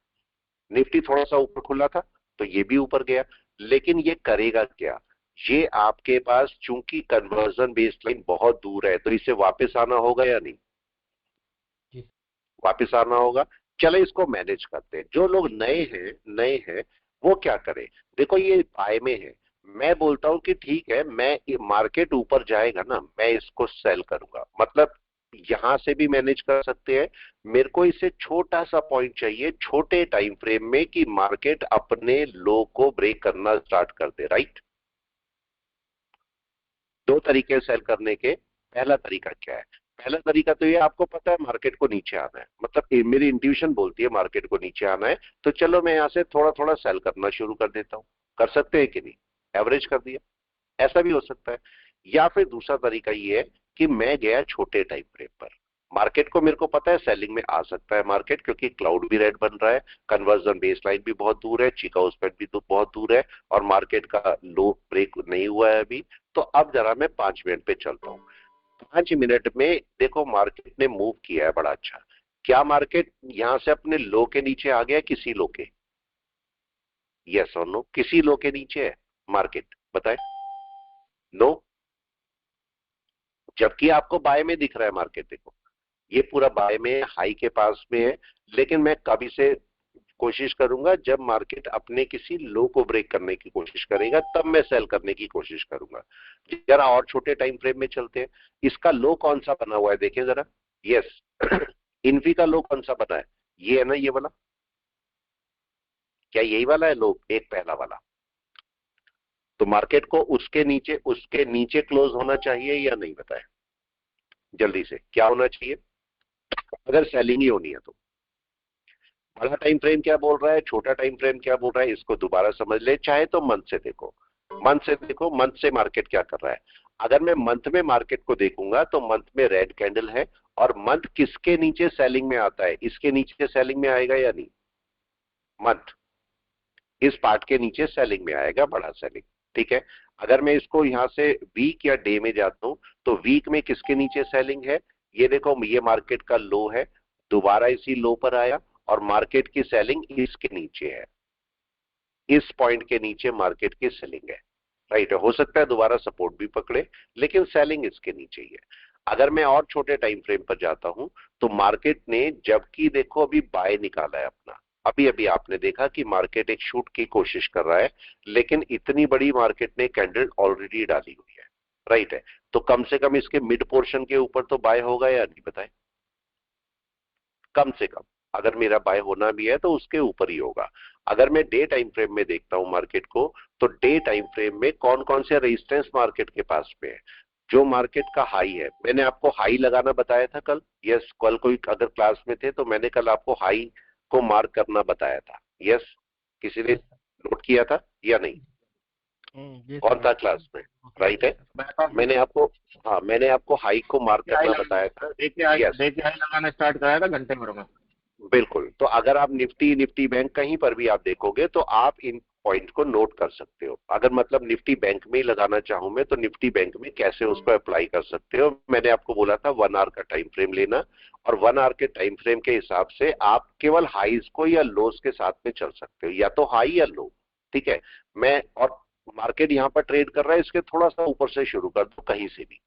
निफ्टी थोड़ा सा ऊपर खुला था तो ये भी ऊपर गया। लेकिन ये करेगा क्या, ये आपके पास चूंकि कन्वर्जन बेसलाइन बहुत दूर है तो इसे वापस आना होगा या नहीं, जी सर। वापस आना होगा। चले इसको मैनेज करते हैं, जो लोग नए हैं वो क्या करें। देखो ये बाय में है, मैं बोलता हूं कि ठीक है, मैं मार्केट ऊपर जाएगा ना मैं इसको सेल करूंगा, मतलब यहां से भी मैनेज कर सकते हैं। मेरे को इसे छोटा सा पॉइंट चाहिए छोटे टाइम फ्रेम में कि मार्केट अपने लो को ब्रेक करना स्टार्ट कर दे, राइट। तरीके सेल करने के। पहला तरीका क्या है? पहला तरीका तो ये आपको पता है, मार्केट को नीचे आना है, मतलब मेरी इंट्यूशन बोलती है मार्केट को नीचे आना है, तो चलो मैं यहां से थोड़ा थोड़ा सेल करना शुरू कर देता हूं। कर सकते हैं कि नहीं? एवरेज कर दिया, ऐसा भी हो सकता है। या फिर दूसरा तरीका ये है कि मैं गया छोटे टाइम फ्रेम पर। मार्केट को मेरे को पता है सेलिंग में आ सकता है मार्केट, क्योंकि क्लाउड भी रेड बन रहा है, कन्वर्जन बेस लाइन भी बहुत दूर है, चिकागो स्प्रेड भी तो बहुत दूर है, और मार्केट का लो ब्रेक नहीं हुआ है अभी। तो अब जरा मैं 5 मिनट पे चलता हूँ। 5 मिनट में देखो मार्केट ने मूव किया है बड़ा अच्छा। क्या मार्केट यहां से अपने लो के नीचे आ गया? किसी लो के? यस और नो? किसी लो के नीचे है मार्केट? बताए। नो। जबकि आपको बाय में दिख रहा है मार्केट, देखो ये पूरा बाय में हाई के पास में है। लेकिन मैं कभी से कोशिश करूंगा जब मार्केट अपने किसी लो को ब्रेक करने की कोशिश करेगा, तब मैं सेल करने की कोशिश करूंगा। जरा और छोटे टाइम फ्रेम में चलते हैं। इसका लो कौन सा बना हुआ है देखें जरा। यस इन्फी का लो कौन सा बना है? ये है ना, ये वाला। क्या यही वाला है लो, एक पहला वाला? तो मार्केट को उसके नीचे क्लोज होना चाहिए या नहीं? बताए जल्दी से, क्या होना चाहिए अगर सेलिंग ही होनी है तो? बड़ा टाइम फ्रेम क्या बोल रहा है, छोटा टाइम फ्रेम क्या बोल रहा है, इसको दोबारा समझ ले। चाहे तो मंथ से देखो, मंथ से देखो, मंथ से मार्केट क्या कर रहा है। अगर मैं मंथ में मार्केट को देखूंगा तो मंथ में रेड कैंडल है, और मंथ किसके नीचे सेलिंग में आता है? इसके नीचे सेलिंग में आएगा या नहीं? मंथ इस पार्ट के नीचे सेलिंग में आएगा, बड़ा सेलिंग। ठीक है। अगर मैं इसको यहां से वीक या डे में जाता हूं तो वीक में किसके नीचे सेलिंग है? ये देखो, ये मार्केट का लो है, दोबारा इसी लो पर आया, और मार्केट की सेलिंग इसके नीचे है। इस पॉइंट के नीचे मार्केट की सेलिंग है। राइट है। हो सकता है दोबारा सपोर्ट भी पकड़े, लेकिन सेलिंग इसके नीचे ही है। अगर मैं और छोटे टाइम फ्रेम पर जाता हूं तो मार्केट ने, जबकि देखो अभी बाय निकाला है अपना, अभी अभी आपने देखा कि मार्केट एक शूट की कोशिश कर रहा है, लेकिन इतनी बड़ी मार्केट ने कैंडल ऑलरेडी डाली हुई है। राइट है। तो कम से कम इसके मिड पोर्शन के ऊपर तो बाय होगा या नहीं? बताए। कम से कम अगर मेरा बाय होना भी है तो उसके ऊपर ही होगा। अगर मैं डे टाइम फ्रेम में देखता हूं मार्केट को, तो डे टाइम फ्रेम में कौन कौन से रेजिस्टेंस मार्केट के पास में है? जो मार्केट का हाई है, मैंने आपको हाई लगाना बताया था कल। यस, कल कोई अगर क्लास में थे तो मैंने कल आपको हाई को मार्क करना बताया था। यस, किसी ने यस सर। नोट किया था या नहीं? जी कौन सर। था क्लास में? राइट है। मैंने आपको, हाँ मैंने आपको हाई को मार्क करना बताया था। यस, देखिए आई लगाना स्टार्ट कराया था घंटे भर में। बिल्कुल। तो अगर आप निफ्टी बैंक कहीं पर भी आप देखोगे तो आप इन पॉइंट को नोट कर सकते हो। अगर मतलब निफ्टी बैंक में ही लगाना चाहूं मैं, तो निफ्टी बैंक में कैसे उसको अप्लाई कर सकते हो? मैंने आपको बोला था 1 आवर का टाइम फ्रेम लेना, और 1 आवर के टाइम फ्रेम के हिसाब से आप केवल हाईज को या लोज के साथ में चल सकते हो, या तो हाई या लो। ठीक है। मैं और मार्केट यहां पर ट्रेड कर रहा है, इसके थोड़ा सा ऊपर से शुरू कर दो, कहीं से भी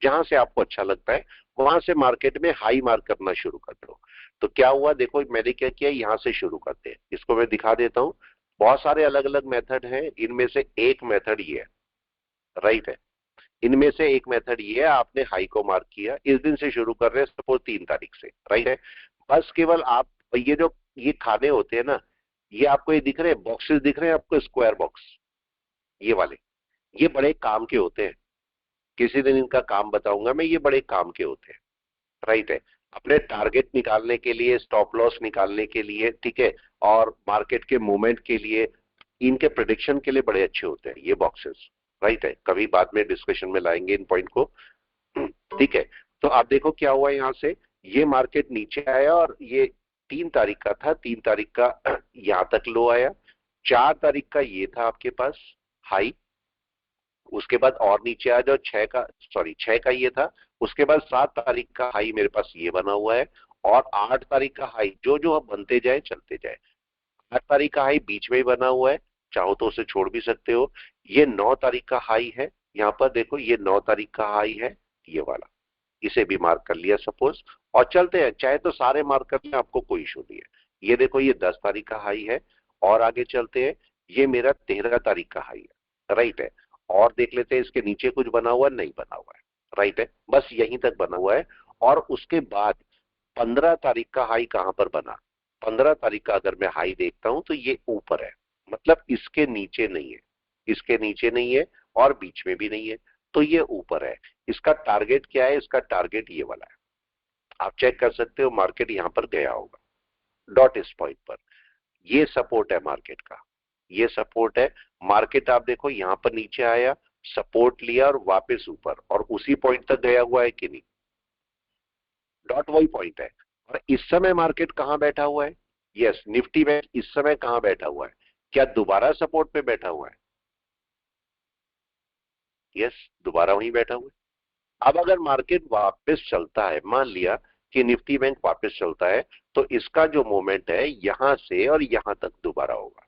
जहां से आपको अच्छा लगता है वहां से मार्केट में हाई मार्क करना शुरू कर दो। तो क्या हुआ देखो, मैंने क्या किया, यहां से शुरू करते हैं। इसको मैं दिखा देता हूं। बहुत सारे अलग अलग मेथड हैं, इनमें से एक मेथड ये है। राइट है। इनमें से एक मेथड ये है, आपने हाई को मार्क किया, इस दिन से शुरू कर रहे हैं, सपोज 3 तारीख से। राइट है। बस केवल आप ये जो ये खाने होते हैं ना, ये आपको ये दिख रहे हैं बॉक्सेस, दिख रहे हैं आपको स्क्वायर बॉक्स, ये वाले, ये बड़े काम के होते हैं। किसी दिन इनका काम बताऊंगा मैं, ये बड़े काम के होते हैं। राइट है। अपने टारगेट निकालने के लिए, स्टॉप लॉस निकालने के लिए, ठीक है, और मार्केट के मूवमेंट के लिए, इनके प्रिडिक्शन के लिए बड़े अच्छे होते हैं ये बॉक्सेस। राइट है। कभी बाद में डिस्कशन में लाएंगे इन पॉइंट को। ठीक है। तो आप देखो क्या हुआ, यहां से ये मार्केट नीचे आया, और ये 3 तारीख का था, 3 तारीख का यहां तक लो आया। 4 तारीख का ये था आपके पास हाई, उसके बाद और नीचे आ जाओ, 6 का ये था। उसके बाद 7 तारीख का हाई मेरे पास ये बना हुआ है, और 8 तारीख का हाई जो जो अब बनते जाए चलते जाए। 8 तारीख का हाई बीच में ही बना हुआ है, चाहो तो उसे छोड़ भी सकते हो। ये 9 तारीख का हाई है, यहाँ पर देखो ये 9 तारीख का हाई है, ये वाला, इसे भी मार्क कर लिया सपोज, और चलते हैं। चाहे तो सारे मार्क कर लें, आपको कोई इशू नहीं है। ये देखो ये 10 तारीख का हाई है, और आगे चलते हैं। ये मेरा 13 तारीख का हाई है। राइट है। और देख लेते हैं इसके नीचे कुछ बना हुआ नहीं बना हुआ है। राइट है। बस यहीं तक बना हुआ है। और उसके बाद 15 तारीख का हाई कहां पर बना? 15 तारीख का अगर मैं हाई देखता हूं तो ये ऊपर है, मतलब इसके नीचे नहीं है, इसके नीचे नहीं है, और बीच में भी नहीं है। तो ये ऊपर है। इसका टारगेट क्या है? इसका टारगेट ये वाला है, आप चेक कर सकते हो। मार्केट यहां पर गया होगा डॉट इस पॉइंट पर, ये सपोर्ट है मार्केट का, ये सपोर्ट है। मार्केट आप देखो यहां पर नीचे आया, सपोर्ट लिया और वापस ऊपर, और उसी पॉइंट तक गया हुआ है कि नहीं? डॉट वही पॉइंट है। और इस समय मार्केट कहां बैठा हुआ है? यस, निफ्टी में इस समय कहां बैठा हुआ है? क्या दोबारा सपोर्ट पे बैठा हुआ है? यस, दोबारा वहीं बैठा हुआ है। अब अगर मार्केट वापस चलता है, मान लिया कि निफ्टी बैंक वापस चलता है, तो इसका जो मोमेंट है यहां से और यहां तक दोबारा होगा,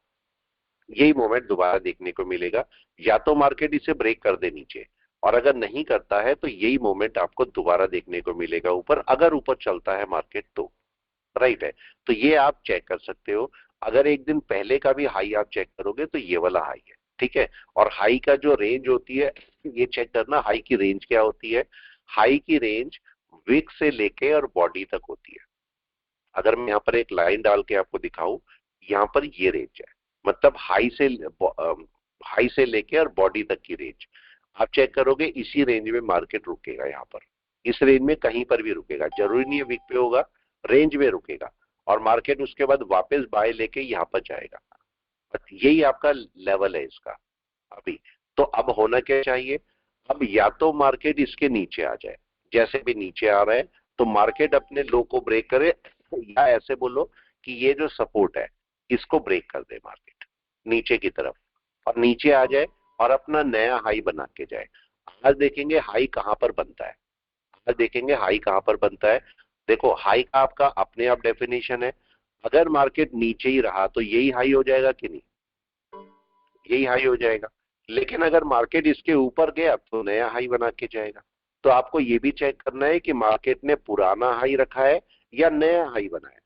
यही मोमेंट दोबारा देखने को मिलेगा। या तो मार्केट इसे ब्रेक कर दे नीचे, और अगर नहीं करता है तो यही मोमेंट आपको दोबारा देखने को मिलेगा ऊपर, अगर ऊपर चलता है मार्केट तो। राइट है, तो ये आप चेक कर सकते हो। अगर एक दिन पहले का भी हाई आप चेक करोगे तो ये वाला हाई है, ठीक है। और हाई का जो रेंज होती है, ये चेक करना हाई की रेंज क्या होती है। हाई की रेंज विक से लेके और बॉडी तक होती है। अगर मैं यहाँ पर एक लाइन डाल के आपको दिखाऊं, यहाँ पर ये रेंज है, मतलब हाई से लेके और बॉडी तक की रेंज आप चेक करोगे, इसी रेंज में मार्केट रुकेगा। यहाँ पर इस रेंज में कहीं पर भी रुकेगा, जरूरी नहीं है वीक पे होगा, रेंज में रुकेगा। और मार्केट उसके बाद वापस बाय लेके यहाँ पर जाएगा, यही आपका लेवल है इसका अभी। तो अब होना क्या चाहिए? अब या तो मार्केट इसके नीचे आ जाए, जैसे भी नीचे आ रहा है, तो मार्केट अपने लो को ब्रेक करे, या ऐसे बोलो कि ये जो सपोर्ट है इसको ब्रेक कर दे मार्केट नीचे की तरफ, और नीचे आ जाए और अपना नया हाई बना के जाए। आज देखेंगे हाई कहां पर बनता है, आज देखेंगे हाई कहां पर बनता है। देखो हाई का आपका अपने आप डेफिनेशन है, अगर मार्केट नीचे ही रहा तो यही हाई हो जाएगा कि नहीं? यही हाई हो जाएगा। लेकिन अगर मार्केट इसके ऊपर गया तो नया हाई बना के जाएगा। तो आपको ये भी चेक करना है कि मार्केट ने पुराना हाई रखा है या नया हाई बनाया।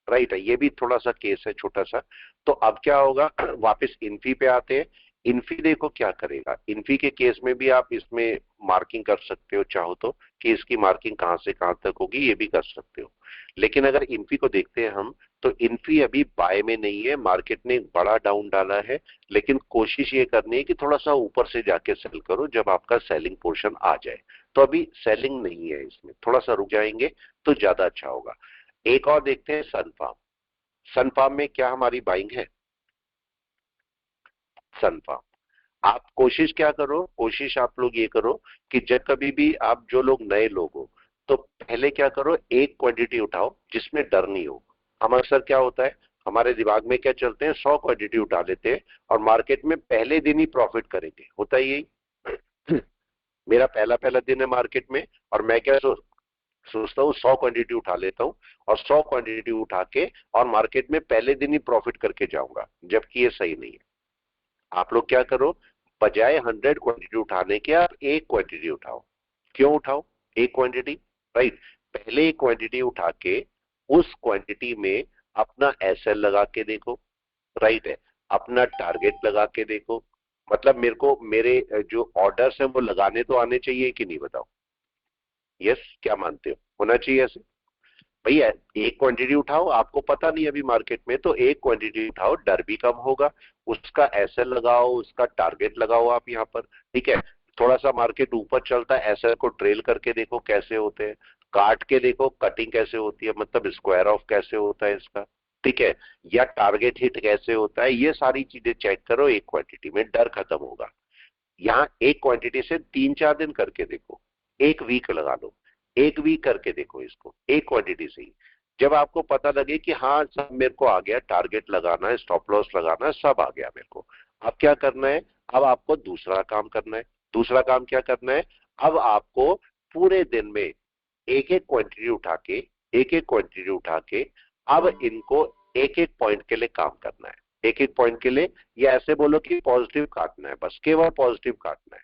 राइट है, ये भी थोड़ा सा केस है छोटा सा। तो अब क्या होगा, वापस इन्फी पे आते हैं। इन्फी देखो क्या करेगा। इन्फी के केस में भी आप इसमें मार्किंग कर सकते हो, चाहो तो, कि इसकी मार्किंग कहां से कहां तक होगी, ये भी कर सकते हो। लेकिन अगर इन्फी को देखते हैं हम, तो इन्फी अभी बाय में नहीं है, मार्केट ने एक बड़ा डाउन डाला है। लेकिन कोशिश ये करनी है कि थोड़ा सा ऊपर से जाके सेल करो जब आपका सेलिंग पोर्शन आ जाए। तो अभी सेलिंग नहीं है इसमें, थोड़ा सा रुक जाएंगे तो ज्यादा अच्छा होगा। एक और देखते हैं सनफार्म। सनफार्म में क्या हमारी बाइंग है? सनफार्म, आप कोशिश क्या करो, कोशिश आप लोग ये करो कि जब कभी भी आप, जो लोग नए लोग हो, तो पहले क्या करो, एक क्वांटिटी उठाओ जिसमें डर नहीं हो। हम अक्सर क्या होता है, हमारे दिमाग में क्या चलते हैं, 100 क्वांटिटी उठा लेते हैं और मार्केट में पहले दिन ही प्रॉफिट करेंगे, होता है यही। मेरा पहला पहला दिन है मार्केट में, और मैं क्या सोचता हूँ 100 क्वांटिटी उठा लेता हूँ, और 100 क्वांटिटी उठा के और मार्केट में पहले दिन ही प्रॉफिट करके जाऊंगा, जबकि ये सही नहीं है। आप लोग क्या करो, बजाय 100 क्वांटिटी उठाने के आप एक क्वांटिटी उठाओ। क्यों उठाओ एक क्वांटिटी? राइट, पहले एक क्वांटिटी उठा के उस क्वांटिटी में अपना एसएल लगा के देखो। राइट है, अपना टारगेट लगा के देखो। मतलब मेरे को मेरे जो ऑर्डर्स हैं वो लगाने तो आने चाहिए कि नहीं, बताओ। यस, क्या मानते हो, होना चाहिए ऐसे? भैया एक क्वांटिटी उठाओ, आपको पता नहीं अभी मार्केट में, तो एक क्वांटिटी उठाओ, डर भी कम होगा। उसका एसएल लगाओ, उसका टारगेट लगाओ आप यहाँ पर, ठीक है। थोड़ा सा मार्केट ऊपर चलता है, एसएल को ट्रेल करके देखो कैसे होते हैं, काट के देखो कटिंग कैसे होती है, मतलब स्क्वायर ऑफ कैसे होता है इसका, ठीक है, या टारगेट हिट कैसे होता है। ये सारी चीजें चेक करो, एक क्वांटिटी में डर खत्म होगा। यहाँ एक क्वांटिटी से 3-4 दिन करके देखो, एक वीक लगा लो, एक वीक करके देखो इसको, एक क्वांटिटी से ही। जब आपको पता लगे कि हाँ सब मेरे को आ गया, टारगेट लगाना है, स्टॉप लॉस लगाना है, सब आ गया मेरे को, अब क्या करना है, अब आपको दूसरा काम करना है। दूसरा काम क्या करना है, अब आपको पूरे दिन में एक एक क्वांटिटी उठा के, एक एक क्वांटिटी उठा के, अब इनको एक एक पॉइंट के लिए काम करना है, एक एक पॉइंट के लिए, या ऐसे बोलो कि पॉजिटिव काटना है, बस केवल पॉजिटिव काटना है।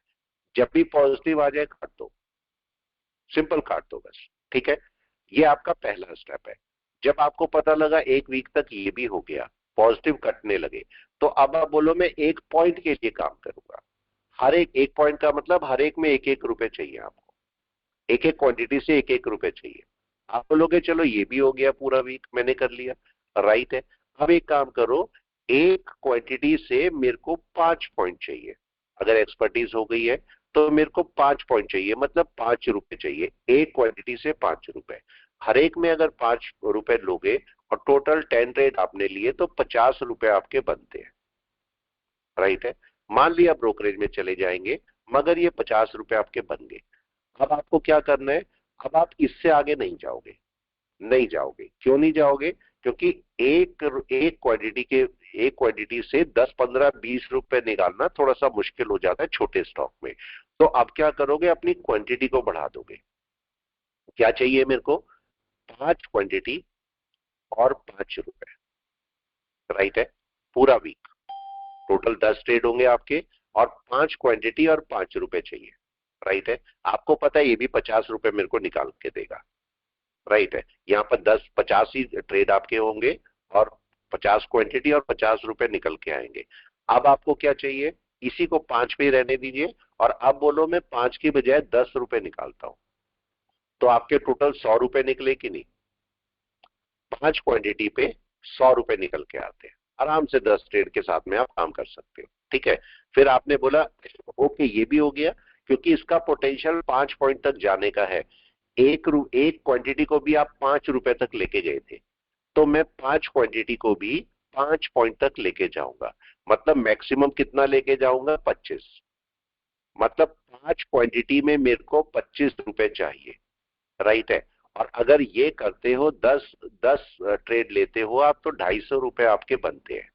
जब भी पॉजिटिव आ जाए काट दो, सिंपल काट दो बस, ठीक है। ये आपका पहला स्टेप है। जब आपको पता लगा एक वीक तक ये भी हो गया, पॉजिटिव कटने लगे, तो अब आप बोलो मैं एक पॉइंट के लिए काम करूंगा। हर एक पॉइंट का मतलब हर एक में एक एक रुपए चाहिए आपको, एक एक क्वांटिटी से एक एक रुपए चाहिए। आप बोलोगे चलो ये भी हो गया, पूरा वीक मैंने कर लिया, राइट है। अब एक काम करो, एक क्वांटिटी से मेरे को 5 पॉइंट चाहिए। अगर एक्सपर्टीज हो गई है तो मेरे को 5 पॉइंट चाहिए, मतलब 5 रुपए चाहिए एक क्वांटिटी से 5 रुपए। हर एक में अगर 5 रुपए लोगे और टोटल 10 ट्रेड आपने लिए तो 50 रुपए आपके बनते हैं, राइट है। मान लिया ब्रोकरेज में चले जाएंगे मगर ये 50 रुपए आपके बन गए। अब आपको क्या करना है, अब आप इससे आगे नहीं जाओगे, नहीं जाओगे। क्यों नहीं जाओगे? क्योंकि एक क्वांटिटी से 10, 15, 20 रुपए निकालना थोड़ा सा मुश्किल हो जाता है छोटे स्टॉक में। तो अब क्या करोगे, अपनी क्वांटिटी को बढ़ा दोगे। क्या चाहिए मेरे को? 5 क्वांटिटी और 5 रुपए, राइट है। पूरा वीक टोटल 10 ट्रेड होंगे आपके और 5 क्वांटिटी और 5 रुपए चाहिए, राइट है। आपको पता है ये भी 50 रुपए मेरे को निकाल के देगा, राइट है। यहाँ पर 50 ही ट्रेड आपके होंगे और 50 क्वांटिटी और 50 रुपए निकल के आएंगे। अब आपको क्या चाहिए, इसी को 5 पे ही रहने दीजिए और अब बोलो मैं 5 की बजाय 10 रुपए निकालता हूं, तो आपके टोटल 100 रुपए निकले कि नहीं? 5 क्वांटिटी पे 100 रुपए निकल के आते हैं, आराम से 10 ट्रेड के साथ में आप काम कर सकते हो, ठीक है। फिर आपने बोला ओके ये भी हो गया, क्योंकि इसका पोटेंशियल 5 पॉइंट तक जाने का है। एक क्वांटिटी को भी आप 5 रुपए तक लेके गए थे, तो मैं 5 क्वांटिटी को भी 5 पॉइंट तक लेके जाऊंगा, मतलब मैक्सिमम कितना लेके जाऊंगा? 25। मतलब 5 क्वांटिटी में मेरे को 25 रुपए चाहिए, राइट है। और अगर ये करते हो 10 ट्रेड लेते हो आप, तो 250 रुपए आपके बनते हैं।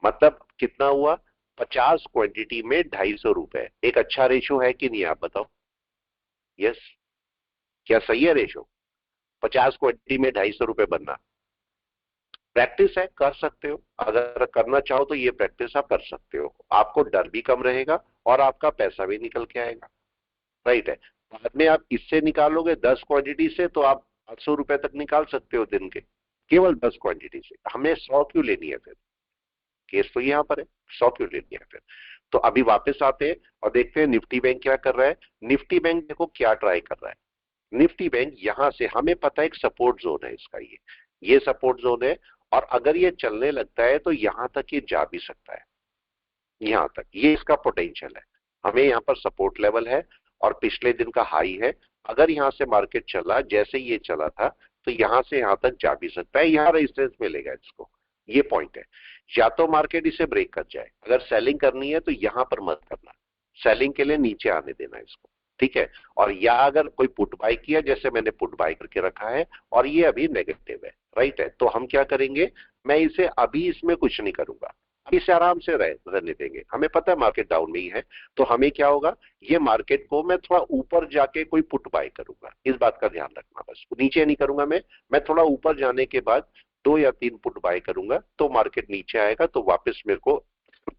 मतलब कितना हुआ? 50 क्वांटिटी में 250 रुपए। एक अच्छा रेशो है कि नहीं, आप बताओ। यस, क्या सही है रेशो? 50 क्वांटिटी में 250 रुपए बनना। प्रैक्टिस है, कर सकते हो। अगर करना चाहो तो ये प्रैक्टिस आप कर सकते हो, आपको डर भी कम रहेगा और आपका पैसा भी निकल के आएगा, राइट है। बाद में आप इससे निकालोगे 10 क्वांटिटी से, तो आप 800 रुपए तक निकाल सकते हो दिन के, केवल 10 क्वांटिटी से। हमें 100 क्यों लेनी है? फिर केस तो यहाँ पर है, 100 क्यों लेनी है फिर? तो अभी वापस आते हैं और देखते हैं निफ्टी बैंक क्या कर रहा है। निफ्टी बैंक देखो क्या ट्राई कर रहा है। निफ्टी बैंक यहां से, हमें पता है एक सपोर्ट जोन है इसका, ये सपोर्ट जोन है और अगर ये चलने लगता है तो यहां तक ये जा भी सकता है, यहां तक ये इसका पोटेंशियल है। हमें यहाँ पर सपोर्ट लेवल है और पिछले दिन का हाई है। अगर यहां से मार्केट चला जैसे ये चला था तो यहां से यहां तक जा भी सकता है, यहां रेजिस्टेंस मिलेगा इसको, ये पॉइंट है। या तो मार्केट इसे ब्रेक कर जाए, अगर सेलिंग करनी है तो यहां पर मत करना, सेलिंग के लिए नीचे आने देना इसको, ठीक है। और या अगर कोई पुट बाय किया, जैसे मैंने पुट बाय करके रखा है और ये अभी नेगेटिव है, राइट है, तो हम क्या करेंगे, मैं इसे अभी इसमें कुछ नहीं करूंगा, इसे आराम से रहने देंगे। हमें पता है मार्केट डाउन में ही है, तो हमें क्या होगा, ये मार्केट को मैं थोड़ा ऊपर जाके कोई पुट बाय करूंगा, इस बात का ध्यान रखना। बस नीचे नहीं करूंगा मैं थोड़ा ऊपर जाने के बाद 2 या 3 पुट बाय करूंगा, तो मार्केट नीचे आएगा तो वापस मेरे को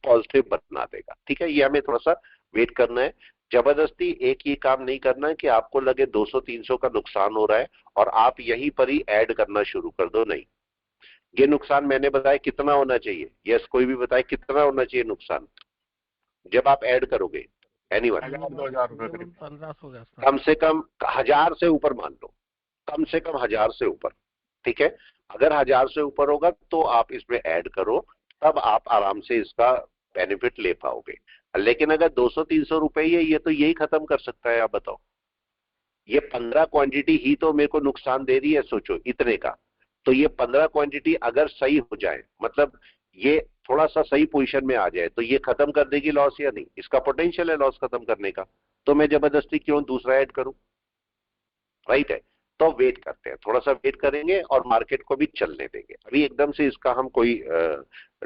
पॉजिटिव बना देगा, ठीक है। ये हमें थोड़ा सा वेट करना है। जबरदस्ती एक ही काम नहीं करना है कि आपको लगे 200-300 का नुकसान हो रहा है और आप यहीं पर ही ऐड करना शुरू कर दो, नहीं। ये नुकसान मैंने बताया कितना होना चाहिए, यस कोई भी बताए कितना होना चाहिए नुकसान जब आप ऐड करोगे? एनीवन? 1000-2000 रुपए करीब। 1500 के आसपास। कम से कम 1000 से ऊपर मान लो, कम से कम 1000 से ऊपर, ठीक है। अगर 1000 से ऊपर होगा तो आप इसमें ऐड करो, तब आप आराम से इसका बेनिफिट ले पाओगे। लेकिन अगर 200-300 रुपए ही है, ये तो यही खत्म कर सकता है। आप बताओ, ये 15 क्वांटिटी ही तो मेरे को नुकसान दे रही है, सोचो इतने का। तो ये 15 क्वांटिटी अगर सही हो जाए, मतलब ये थोड़ा सा सही पोजीशन में आ जाए, तो ये खत्म कर देगी लॉस या नहीं? इसका पोटेंशियल है लॉस खत्म करने का, तो मैं जबरदस्ती क्यों दूसरा ऐड करूं, राइट है। तो वेट करते हैं, थोड़ा सा वेट करेंगे और मार्केट को भी चलने देंगे। अभी एकदम से इसका हम कोई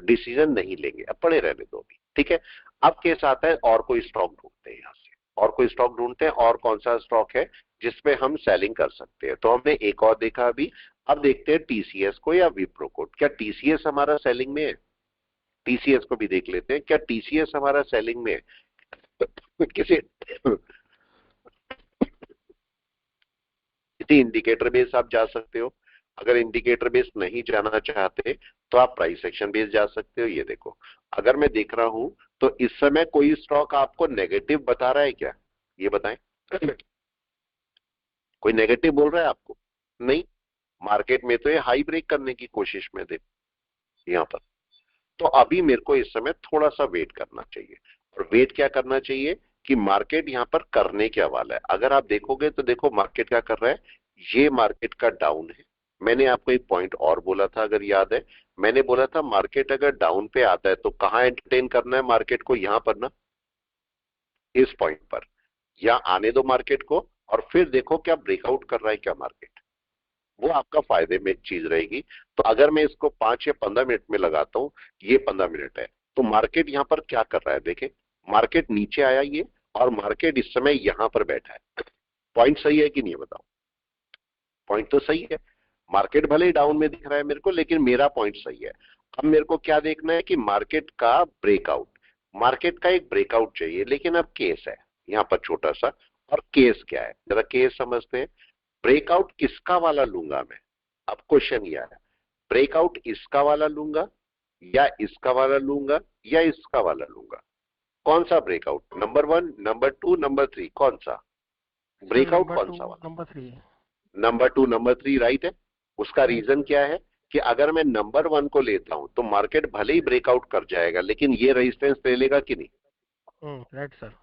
डिसीजन नहीं लेंगे, अब पड़े रहने दो अभी, ठीक है। अब केस आता है और कोई स्टॉक ढूंढते हैं, यहाँ से और कोई स्टॉक ढूंढते हैं। और कौन सा स्टॉक है जिसमें हम सेलिंग कर सकते हैं? तो हमने एक और देखा अभी, अब देखते हैं टीसीएस को या विप्रो को। क्या टीसीएस हमारा सेलिंग में है? टीसीएस को भी देख लेते हैं, क्या टीसीएस हमारा सेलिंग में है? किसी इंडिकेटर बेस आप जा सकते हो। अगर इंडिकेटर बेस नहीं जाना चाहते तो आप प्राइस एक्शन बेस जा सकते हो। ये देखो, अगर मैं देख रहा हूं तो इस समय कोई स्टॉक आपको नेगेटिव बता रहा है क्या? ये बताएं, कोई नेगेटिव बोल रहा है आपको? नहीं, मार्केट में तो ये हाई ब्रेक करने की कोशिश में दे यहां पर। तो अभी मेरे को इस समय थोड़ा सा वेट करना चाहिए। और वेट क्या करना चाहिए कि मार्केट यहां पर करने क्या वाला है। अगर आप देखोगे तो देखो मार्केट क्या कर रहा है, ये मार्केट का डाउन है। मैंने आपको एक पॉइंट और बोला था, अगर याद है, मैंने बोला था मार्केट अगर डाउन पे आता है तो कहां एंटरटेन करना है मार्केट को, यहां पर ना, इस पॉइंट पर, या आने दो मार्केट को और फिर देखो क्या ब्रेकआउट कर रहा है क्या मार्केट, वो आपका फायदे में चीज रहेगी। तो अगर मैं इसको 5 या 15 मिनट में लगाता हूं, ये 15 मिनट है, तो मार्केट यहां पर क्या कर रहा है, देखे मार्केट नीचे आया ये, और मार्केट इस समय यहां पर बैठा है। पॉइंट सही है कि नहीं बताओ, पॉइंट तो सही है। मार्केट भले ही डाउन में दिख रहा है मेरे को, लेकिन मेरा पॉइंट सही है। अब मेरे को क्या देखना है कि मार्केट का ब्रेकआउट, मार्केट का एक ब्रेकआउट चाहिए। लेकिन अब केस है यहां पर छोटा सा, और केस क्या है जरा केस समझते हैं। ब्रेकआउट किसका वाला लूंगा मैं, अब क्वेश्चन यह है, ब्रेकआउट इसका वाला लूंगा या इसका वाला लूंगा या इसका वाला लूंगा, कौन सा ब्रेकआउट, नंबर 1, नंबर 2, नंबर 3, कौन सा ब्रेकआउट, कौन सा वाला, नंबर 3। नंबर 2, नंबर 3, राइट है। उसका रीजन क्या है कि अगर मैं नंबर 1 को लेता हूं तो मार्केट भले ही ब्रेकआउट कर जाएगा, लेकिन ये रेजिस्टेंस ले लेगा कि नहीं, राइट सर।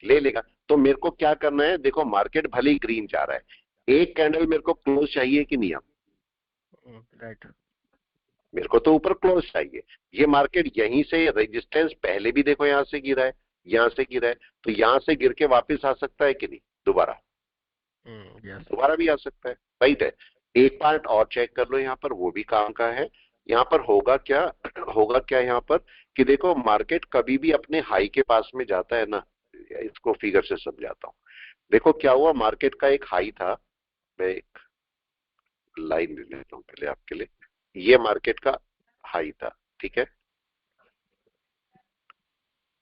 ले लेगा। तो मेरे को क्या करना है, देखो मार्केट भले ही ग्रीन जा रहा है, एक कैंडल मेरे को क्लोज चाहिए कि नहीं, अब राइट। मेरे को तो ऊपर क्लोज चाहिए। ये मार्केट यहीं से रेजिस्टेंस पहले भी देखो यहां से गिरा है, यहां से गिरा है, तो यहां से गिर के वापस आ सकता है कि नहीं, दोबारा दोबारा भी आ सकता है, राइट है। एक पार्ट और चेक कर लो यहाँ पर, वो भी काम का है। यहाँ पर होगा क्या, होगा क्या यहाँ पर कि देखो मार्केट कभी भी अपने हाई के पास में जाता है ना, इसको फिगर से समझाता हूँ। देखो क्या हुआ, मार्केट का एक हाई था, मैं एक लाइन ले लेता हूँ पहले आपके लिए, ये मार्केट का हाई था, ठीक है,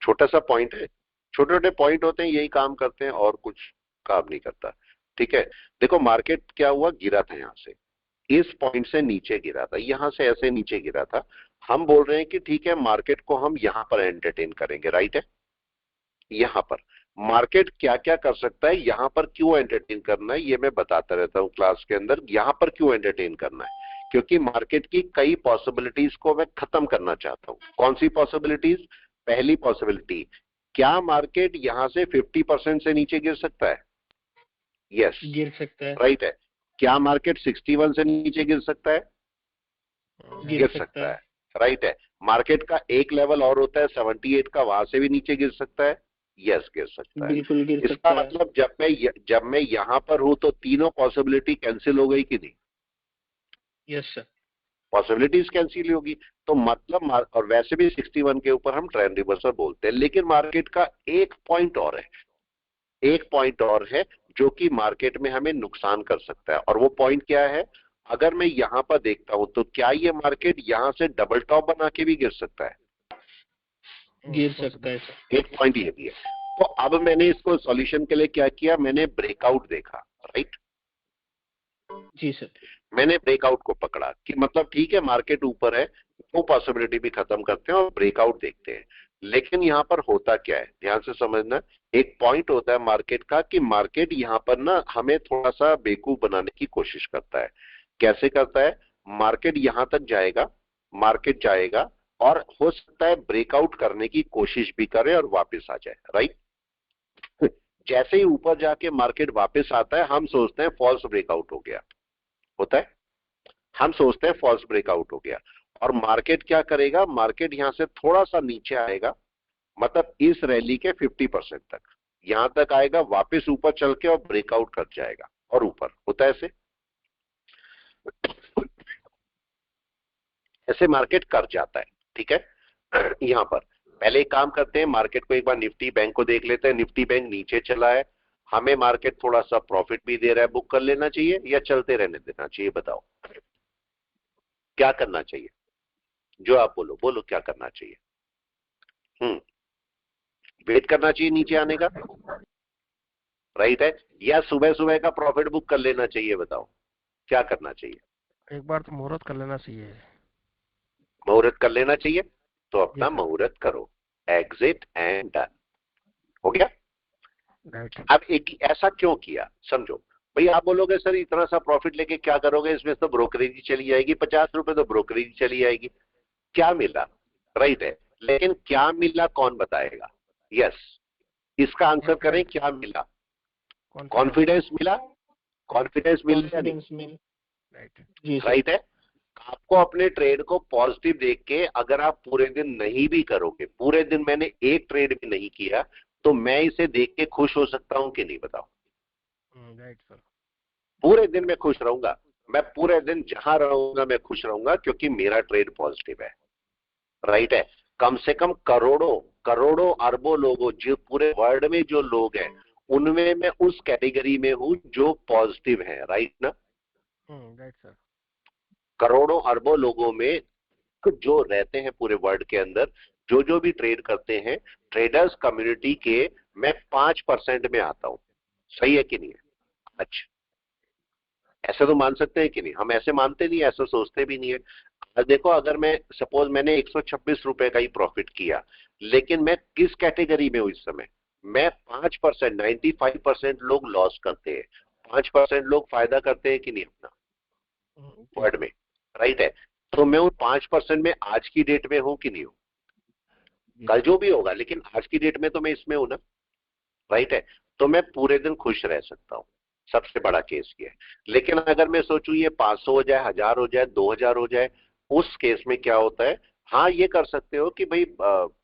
छोटा सा पॉइंट है, छोटे छोटे पॉइंट होते हैं यही काम करते हैं और कुछ काम नहीं करता, ठीक है। देखो मार्केट क्या हुआ, गिरा था यहां से, इस पॉइंट से नीचे गिरा था, यहां से ऐसे नीचे गिरा था। हम बोल रहे हैं कि ठीक है मार्केट को हम यहां पर एंटरटेन करेंगे, राइट है। यहां पर मार्केट क्या क्या कर सकता है, यहां पर क्यों एंटरटेन करना है ये मैं बताता रहता हूं क्लास के अंदर, यहां पर क्यों एंटरटेन करना है, क्योंकि मार्केट की कई पॉसिबिलिटीज को मैं खत्म करना चाहता हूं। कौन सी पॉसिबिलिटीज, पहली पॉसिबिलिटी, क्या मार्केट यहां से 50% से नीचे गिर सकता है, यस गिर सकता है, राइट है। क्या मार्केट 61 से नीचे गिर सकता है, गिर सकता है, राइट है। मार्केट का एक लेवल और होता है 78 का, वहां से भी नीचे गिर सकता है, यस गिर सकता है। बिल्कुल गिर सकता इसका है। मतलब जब मैं यहां पर हूं तो तीनों पॉसिबिलिटी कैंसिल हो गई कि नहीं, यस सर, पॉसिबिलिटीज कैंसिल होगी। तो मतलब और वैसे भी 61 के ऊपर हम ट्रेंड रिवर्सल बोलते हैं। लेकिन मार्केट का एक पॉइंट और है, एक पॉइंट और है जो कि मार्केट में हमें नुकसान कर सकता है, और वो पॉइंट क्या है, अगर मैं यहां पर देखता हूं तो क्या ये मार्केट यहां से डबल टॉप बना के भी गिर सकता है, गिर सकता है सर। एक पॉइंट ये भी है। तो अब मैंने इसको सॉल्यूशन के लिए क्या किया, मैंने ब्रेकआउट देखा, राइट, जी सर, मैंने ब्रेकआउट को पकड़ा कि मतलब ठीक है मार्केट ऊपर है, वो पॉसिबिलिटी भी खत्म करते हैं और ब्रेकआउट देखते हैं। लेकिन यहां पर होता क्या है, ध्यान से समझना, एक पॉइंट होता है मार्केट का कि मार्केट यहां पर ना हमें थोड़ा सा बेवकूफ बनाने की कोशिश करता है। कैसे करता है, मार्केट यहां तक जाएगा, मार्केट जाएगा और हो सकता है ब्रेकआउट करने की कोशिश भी करे और वापस आ जाए, राइट। जैसे ही ऊपर जाके मार्केट वापस आता है हम सोचते हैं फॉल्स ब्रेकआउट हो गया, होता है, हम सोचते हैं फॉल्स ब्रेकआउट हो गया, और मार्केट क्या करेगा, मार्केट यहां से थोड़ा सा नीचे आएगा, मतलब इस रैली के 50% तक, यहां तक आएगा, वापस ऊपर चल के और ब्रेकआउट कर जाएगा और ऊपर, होता है ऐसे, ऐसे मार्केट कर जाता है, ठीक है। यहां पर पहले एक काम करते हैं, मार्केट को एक बार निफ्टी बैंक को देख लेते हैं। निफ्टी बैंक नीचे चला है, हमें मार्केट थोड़ा सा प्रॉफिट भी दे रहा है, बुक कर लेना चाहिए या चलते रहने देना चाहिए, बताओ क्या करना चाहिए, जो आप बोलो बोलो क्या करना चाहिए। वेट करना चाहिए नीचे आने का, राइट है, या सुबह सुबह का प्रॉफिट बुक कर लेना चाहिए, बताओ क्या करना चाहिए। एक बार तो मुहूर्त कर लेना चाहिए। मुहूर्त कर लेना चाहिए, तो अपना Yes, sir. मुहूर्त करो, एग्जिट एंड डन, हो गया। राइट। अब एक ऐसा क्यों किया समझो भाई, आप बोलोगे सर इतना सा प्रॉफिट लेके क्या करोगे, इसमें तो ब्रोकरेज चली जाएगी, 50 रुपए तो ब्रोकरेज चली जाएगी, क्या मिला, राइट है, लेकिन क्या मिला कौन बताएगा, यस इसका आंसर करें, क्या मिला? कॉन्फिडेंस मिला, कॉन्फिडेंस मिल या नहीं? कॉन्फिडेंस मिल। राइट जी सर। राइट है। आपको अपने ट्रेड को पॉजिटिव देख के अगर आप पूरे दिन नहीं भी करोगे, पूरे दिन मैंने एक ट्रेड भी नहीं किया, तो मैं इसे देख के खुश हो सकता हूं कि नहीं? बताओ। Right sir. पूरे दिन मैं खुश रहूंगा, मैं पूरे दिन जहां रहूंगा मैं खुश रहूंगा, क्योंकि मेरा ट्रेड पॉजिटिव है। राइट है। कम से कम करोड़ों करोड़ों अरबों लोगों, जो पूरे वर्ल्ड में जो लोग हैं, उनमें मैं उस कैटेगरी में हूं जो पॉजिटिव है। राइट ना? Right sir. करोड़ों अरबों लोगों में जो रहते हैं पूरे वर्ल्ड के अंदर, जो भी ट्रेड करते हैं, ट्रेडर्स कम्युनिटी के मैं 5% में आता हूं। सही है कि नहीं है? अच्छा, ऐसे तो मान सकते हैं कि नहीं? हम ऐसे मानते नहीं, ऐसा सोचते भी नहीं है। देखो, अगर मैं सपोज मैंने 126 रुपए का ही प्रॉफिट किया, लेकिन मैं किस कैटेगरी में हूं इस समय? मैं 5%, 95% लोग लॉस करते हैं, 5% लोग फायदा करते हैं कि नहीं अपना वर्ल्ड में? राइट है। तो मैं उन 5% में आज की डेट में हूं कि नहीं हूं? कल जो भी होगा, लेकिन आज की डेट में तो मैं इसमें हूं ना। राइट है। तो मैं पूरे दिन खुश रह सकता हूं। सबसे बड़ा केस ये है। लेकिन अगर मैं सोचूं ये 500 हो जाए, 1000 हो जाए, 2000 हो जाए, उस केस में क्या होता है? हाँ, ये कर सकते हो कि भाई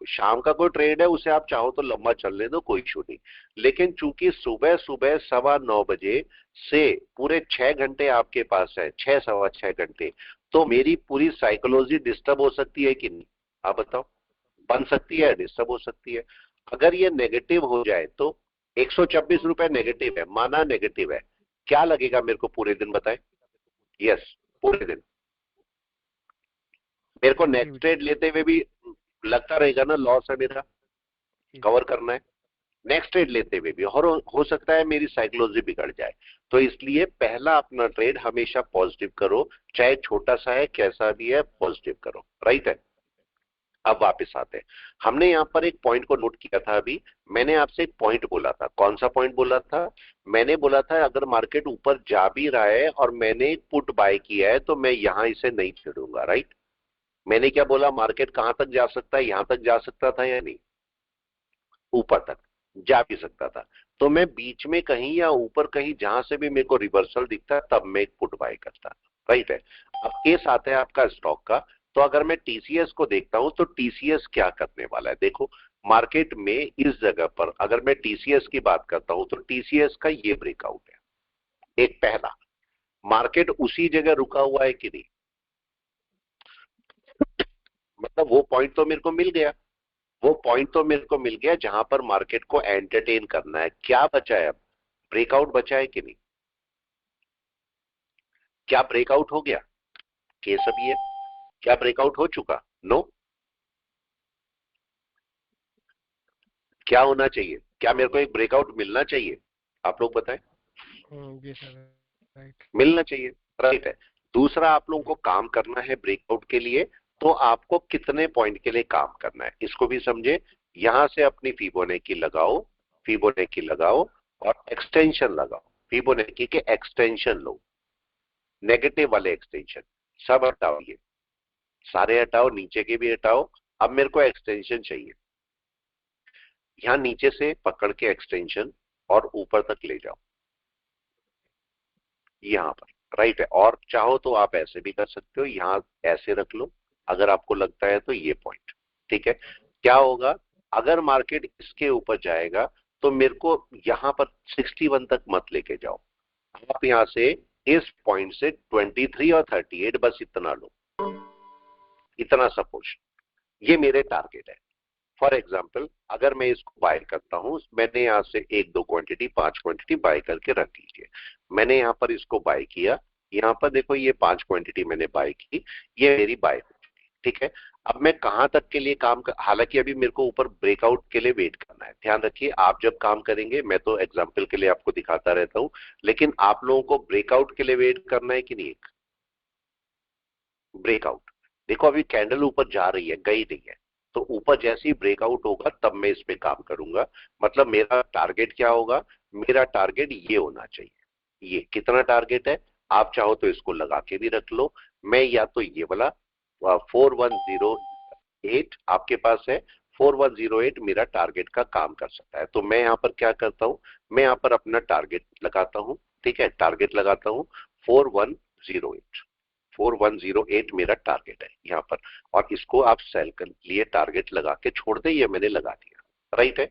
शाम का कोई ट्रेड है, उसे आप चाहो तो लंबा चलने दो, कोई इशू नहीं। लेकिन चूंकि सुबह सुबह 9:15 बजे से पूरे 6 घंटे आपके पास है, 6 सवा 6 घंटे, तो मेरी पूरी साइकोलॉजी डिस्टर्ब हो सकती है कि नहीं? आप बताओ। बन सकती है, डिस्टर्ब हो सकती है। अगर ये नेगेटिव हो जाए तो 126 रुपए नेगेटिव है, माना नेगेटिव है, क्या लगेगा मेरे को पूरे दिन? बताएं। यस, पूरे दिन मेरे को नेक्स्ट ट्रेड लेते हुए भी लगता रहेगा ना लॉस है मेरा, कवर करना है। नेक्स्ट ट्रेड लेते हुए भी, और हो सकता है मेरी साइकोलॉजी बिगड़ जाए। तो इसलिए पहला अपना ट्रेड हमेशा पॉजिटिव करो, चाहे छोटा सा है, कैसा भी है, पॉजिटिव करो। राइट है। अब वापस आते हैं। हमने यहां पर एक पॉइंट को नोट किया था। अभी मैंने आपसे एक पॉइंट बोला था। कौन सा पॉइंट बोला था? मैंने बोला था अगर मार्केट ऊपर जा भी रहा है और मैंने एक पुट बाय किया है, तो मैं यहां इसे नहीं छेड़ूंगा। राइट। मैंने क्या बोला? मार्केट कहां तक जा सकता है? यहां तक जा सकता था या नहीं? ऊपर तक जा भी सकता था। तो मैं बीच में कहीं या ऊपर कहीं जहां से भी मेरे को रिवर्सल दिखता, तब मैं एक पुट बाय करता। राइट है। अब केस आता है आपका स्टॉक का। तो अगर मैं टीसीएस को देखता हूं, तो टीसीएस क्या करने वाला है? देखो, मार्केट में इस जगह पर अगर मैं टीसीएस की बात करता हूं, तो टीसीएस का ये ब्रेकआउट है एक पहला। मार्केट उसी जगह रुका हुआ है कि नहीं? मतलब वो पॉइंट तो मेरे को मिल गया, वो पॉइंट तो मेरे को मिल गया जहां पर मार्केट को एंटरटेन करना है। क्या बचा है अब? ब्रेकआउट बचा है कि नहीं? क्या ब्रेकआउट हो गया? केस अभी है। क्या ब्रेकआउट हो चुका? नो। क्या होना चाहिए? क्या मेरे को एक ब्रेकआउट मिलना चाहिए? आप लोग बताएं। जी सर। राइट। मिलना चाहिए। राइट है। दूसरा, आप लोगों को काम करना है ब्रेकआउट के लिए, तो आपको कितने पॉइंट के लिए काम करना है इसको भी समझे। यहां से अपनी फिबोनाची लगाओ, फिबोनाची लगाओ और एक्सटेंशन लगाओ। फिबोनाची के एक्सटेंशन लो, नेगेटिव वाले एक्सटेंशन सब हटाओ, ये सारे हटाओ, नीचे के भी हटाओ। अब मेरे को एक्सटेंशन चाहिए। यहां नीचे से पकड़ के एक्सटेंशन और ऊपर तक ले जाओ, यहां पर। राइट है। और चाहो तो आप ऐसे भी कर सकते हो, यहां ऐसे रख लो अगर आपको लगता है तो ये पॉइंट। ठीक है। क्या होगा? अगर मार्केट इसके ऊपर जाएगा, तो मेरे को यहां पर 61 तक मत लेके जाओ। आप यहां से इस पॉइंट से 23 और 38, बस इतना लो, इतना सपोज। ये मेरे टारगेट है। फॉर एग्जाम्पल, अगर मैं इसको बाय करता हूं, मैंने यहां से 1-2 क्वांटिटी, 5 क्वांटिटी बाय करके रख लीजिए। मैंने यहां पर इसको बाय किया। यहां पर देखो, ये 5 क्वांटिटी मैंने बाय की, ये मेरी बाय हो चुकी। ठीक है। अब मैं कहां तक के लिए काम कर, हालांकि अभी मेरे को ऊपर ब्रेकआउट के लिए वेट करना है। ध्यान रखिए, आप जब काम करेंगे, मैं तो एग्जाम्पल के लिए आपको दिखाता रहता हूं, लेकिन आप लोगों को ब्रेकआउट के लिए वेट करना है कि नहीं? ब्रेकआउट। देखो, अभी कैंडल ऊपर जा रही है, गई नहीं है, तो ऊपर जैसे ही ब्रेकआउट होगा तब मैं इस पे काम करूंगा। मतलब मेरा टारगेट क्या होगा? मेरा टारगेट ये होना चाहिए। ये कितना टारगेट है? आप चाहो तो इसको लगा के भी रख लो। मैं या तो ये वाला 4108 आपके पास है, 4108 मेरा टारगेट का काम कर सकता है। तो मैं यहाँ पर क्या करता हूँ, मैं यहाँ पर अपना टारगेट लगाता हूँ, ठीक है, टारगेट लगाता हूँ 4108। 4108 मेरा टारगेट है यहाँ पर, और इसको आप सेल कर लिए टारगेट लगा के छोड़ दें, ये मैंने लगा दिया, राइट है।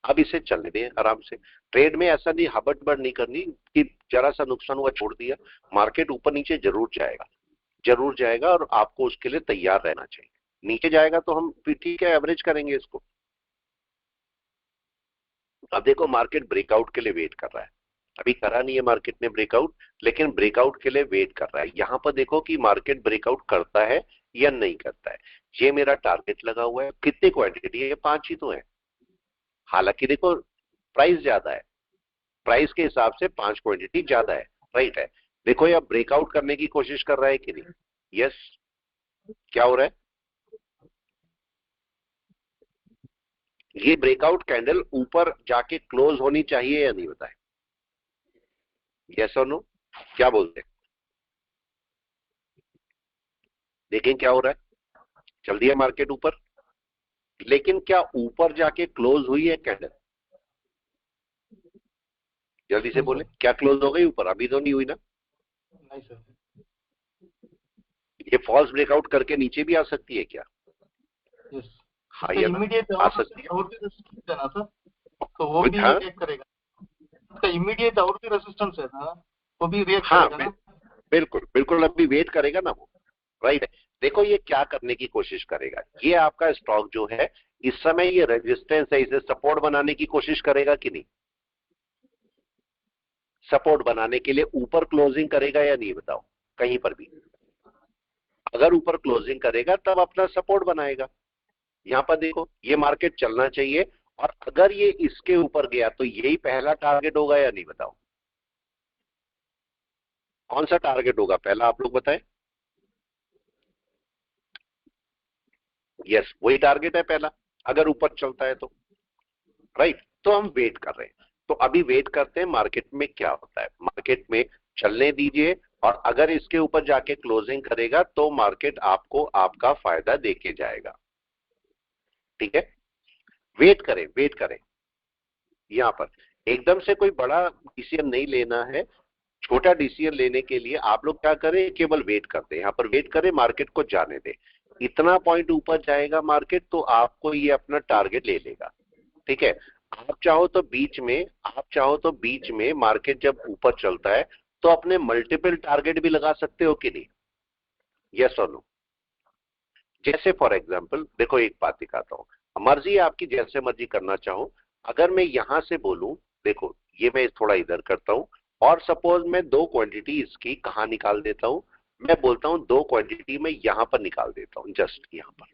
अब इसे चलने दें आराम से। ट्रेड में ऐसा नहीं हबड़ नहीं करनी कि जरा सा नुकसान हुआ छोड़ दिया। मार्केट ऊपर नीचे जरूर जाएगा, जरूर जाएगा, और आपको उसके लिए तैयार रहना चाहिए। नीचे जाएगा तो हम फिर ठीक है एवरेज करेंगे इसको। अब देखो मार्केट ब्रेकआउट के लिए वेट कर रहा है, अभी करा नहीं है मार्केट ने ब्रेकआउट, लेकिन ब्रेकआउट के लिए वेट कर रहा है। यहां पर देखो कि मार्केट ब्रेकआउट करता है या नहीं करता है। ये मेरा टारगेट लगा हुआ है। कितनी क्वांटिटी है? 5 ही तो है। हालांकि देखो प्राइस ज्यादा है, प्राइस के हिसाब से 5 क्वांटिटी ज्यादा है, राइट है। देखो ये ब्रेकआउट करने की कोशिश कर रहा है कि नहीं? यस। क्या हो रहा है? ये ब्रेकआउट कैंडल ऊपर जाके क्लोज होनी चाहिए या नहीं, बताए? यस और नो? क्या बोलते हैं? देखें क्या हो रहा है। चल दिया मार्केट ऊपर, लेकिन क्या ऊपर जाके क्लोज हुई है कैंडल? जल्दी से बोले, क्या क्लोज हो गई ऊपर? अभी तो नहीं हुई ना। नहीं सर। ये फॉल्स ब्रेकआउट करके नीचे भी आ सकती है क्या? यस। हाँ या ना? इमीडिएट आ सकती है। और भी रेजिस्टेंस है ना सर, तो वो भी हाँ? रिएक्ट करेगा। उसका इमीडिएट और भी रेजिस्टेंस है ना, वो भी रिएक्ट हाँ करेगा ना। बिल्कुल बिल्कुल, अभी वेट करेगा ना वो, राइट है। देखो ये क्या करने की कोशिश करेगा, ये आपका स्टॉक जो है इस समय ये रेजिस्टेंस है, इसे सपोर्ट बनाने की कोशिश करेगा कि नहीं? सपोर्ट बनाने के लिए ऊपर क्लोजिंग करेगा या नहीं, बताओ? कहीं पर भी अगर ऊपर क्लोजिंग करेगा तब अपना सपोर्ट बनाएगा। यहां पर देखो ये मार्केट चलना चाहिए, और अगर ये इसके ऊपर गया तो यही पहला टारगेट होगा या नहीं, बताओ? कौन सा टारगेट होगा पहला, आप लोग बताएं। यस, वही टारगेट है पहला, अगर ऊपर चलता है तो, राइट। तो हम वेट कर रहे हैं, तो अभी वेट करते हैं मार्केट में क्या होता है। मार्केट में चलने दीजिए, और अगर इसके ऊपर जाके क्लोजिंग करेगा तो मार्केट आपको आपका फायदा देके जाएगा, ठीक है। वेट करें, वेट करें। यहां पर एकदम से कोई बड़ा डिसीजन नहीं लेना है। छोटा डिसीजन लेने के लिए आप लोग क्या करें, केवल वेट करते हैं। यहां पर वेट करें, मार्केट को जाने दें। इतना पॉइंट ऊपर जाएगा मार्केट तो आपको ये अपना टारगेट ले लेगा, ठीक है। आप चाहो तो बीच में, आप चाहो तो बीच में मार्केट जब ऊपर चलता है तो अपने मल्टीपल टारगेट भी लगा सकते हो कि नहीं? यस और नो? जैसे फॉर एग्जांपल देखो एक बात दिखाता हूं, मर्जी है आपकी, जैसे मर्जी करना चाहो। अगर मैं यहां से बोलूं, देखो ये मैं थोड़ा इधर करता हूं, और सपोज मैं 2 क्वांटिटी इसकी कहां निकाल देता हूं, मैं बोलता हूं 2 क्वांटिटी मैं यहां पर निकाल देता हूं, जस्ट यहां पर,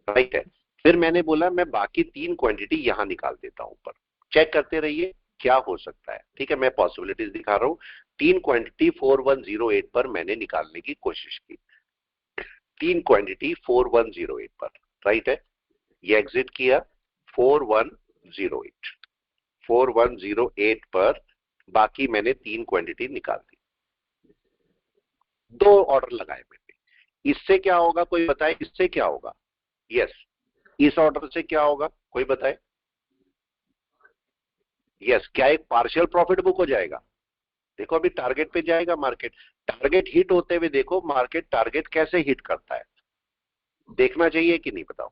राइट है। फिर मैंने बोला मैं बाकी 3 क्वांटिटी यहां निकाल देता हूं ऊपर। चेक करते रहिए क्या हो सकता है, ठीक है। मैं पॉसिबिलिटीज दिखा रहा हूं। 3 क्वांटिटी 4108 पर मैंने निकालने की कोशिश की, 3 क्वांटिटी 4108 पर, राइट है। ये एग्जिट किया 4108, 4108 पर बाकी मैंने 3 क्वांटिटी निकाल दी, 2 ऑर्डर लगाए मैंने। इससे क्या होगा, कोई बताए इससे क्या होगा? यस, इस ऑर्डर से क्या होगा, कोई बताए? यस, क्या एक पार्शियल प्रॉफिट बुक हो जाएगा? देखो अभी टारगेट पे जाएगा मार्केट, टारगेट हिट होते हुए देखो मार्केट टारगेट कैसे हिट करता है, देखना चाहिए कि नहीं, बताओ?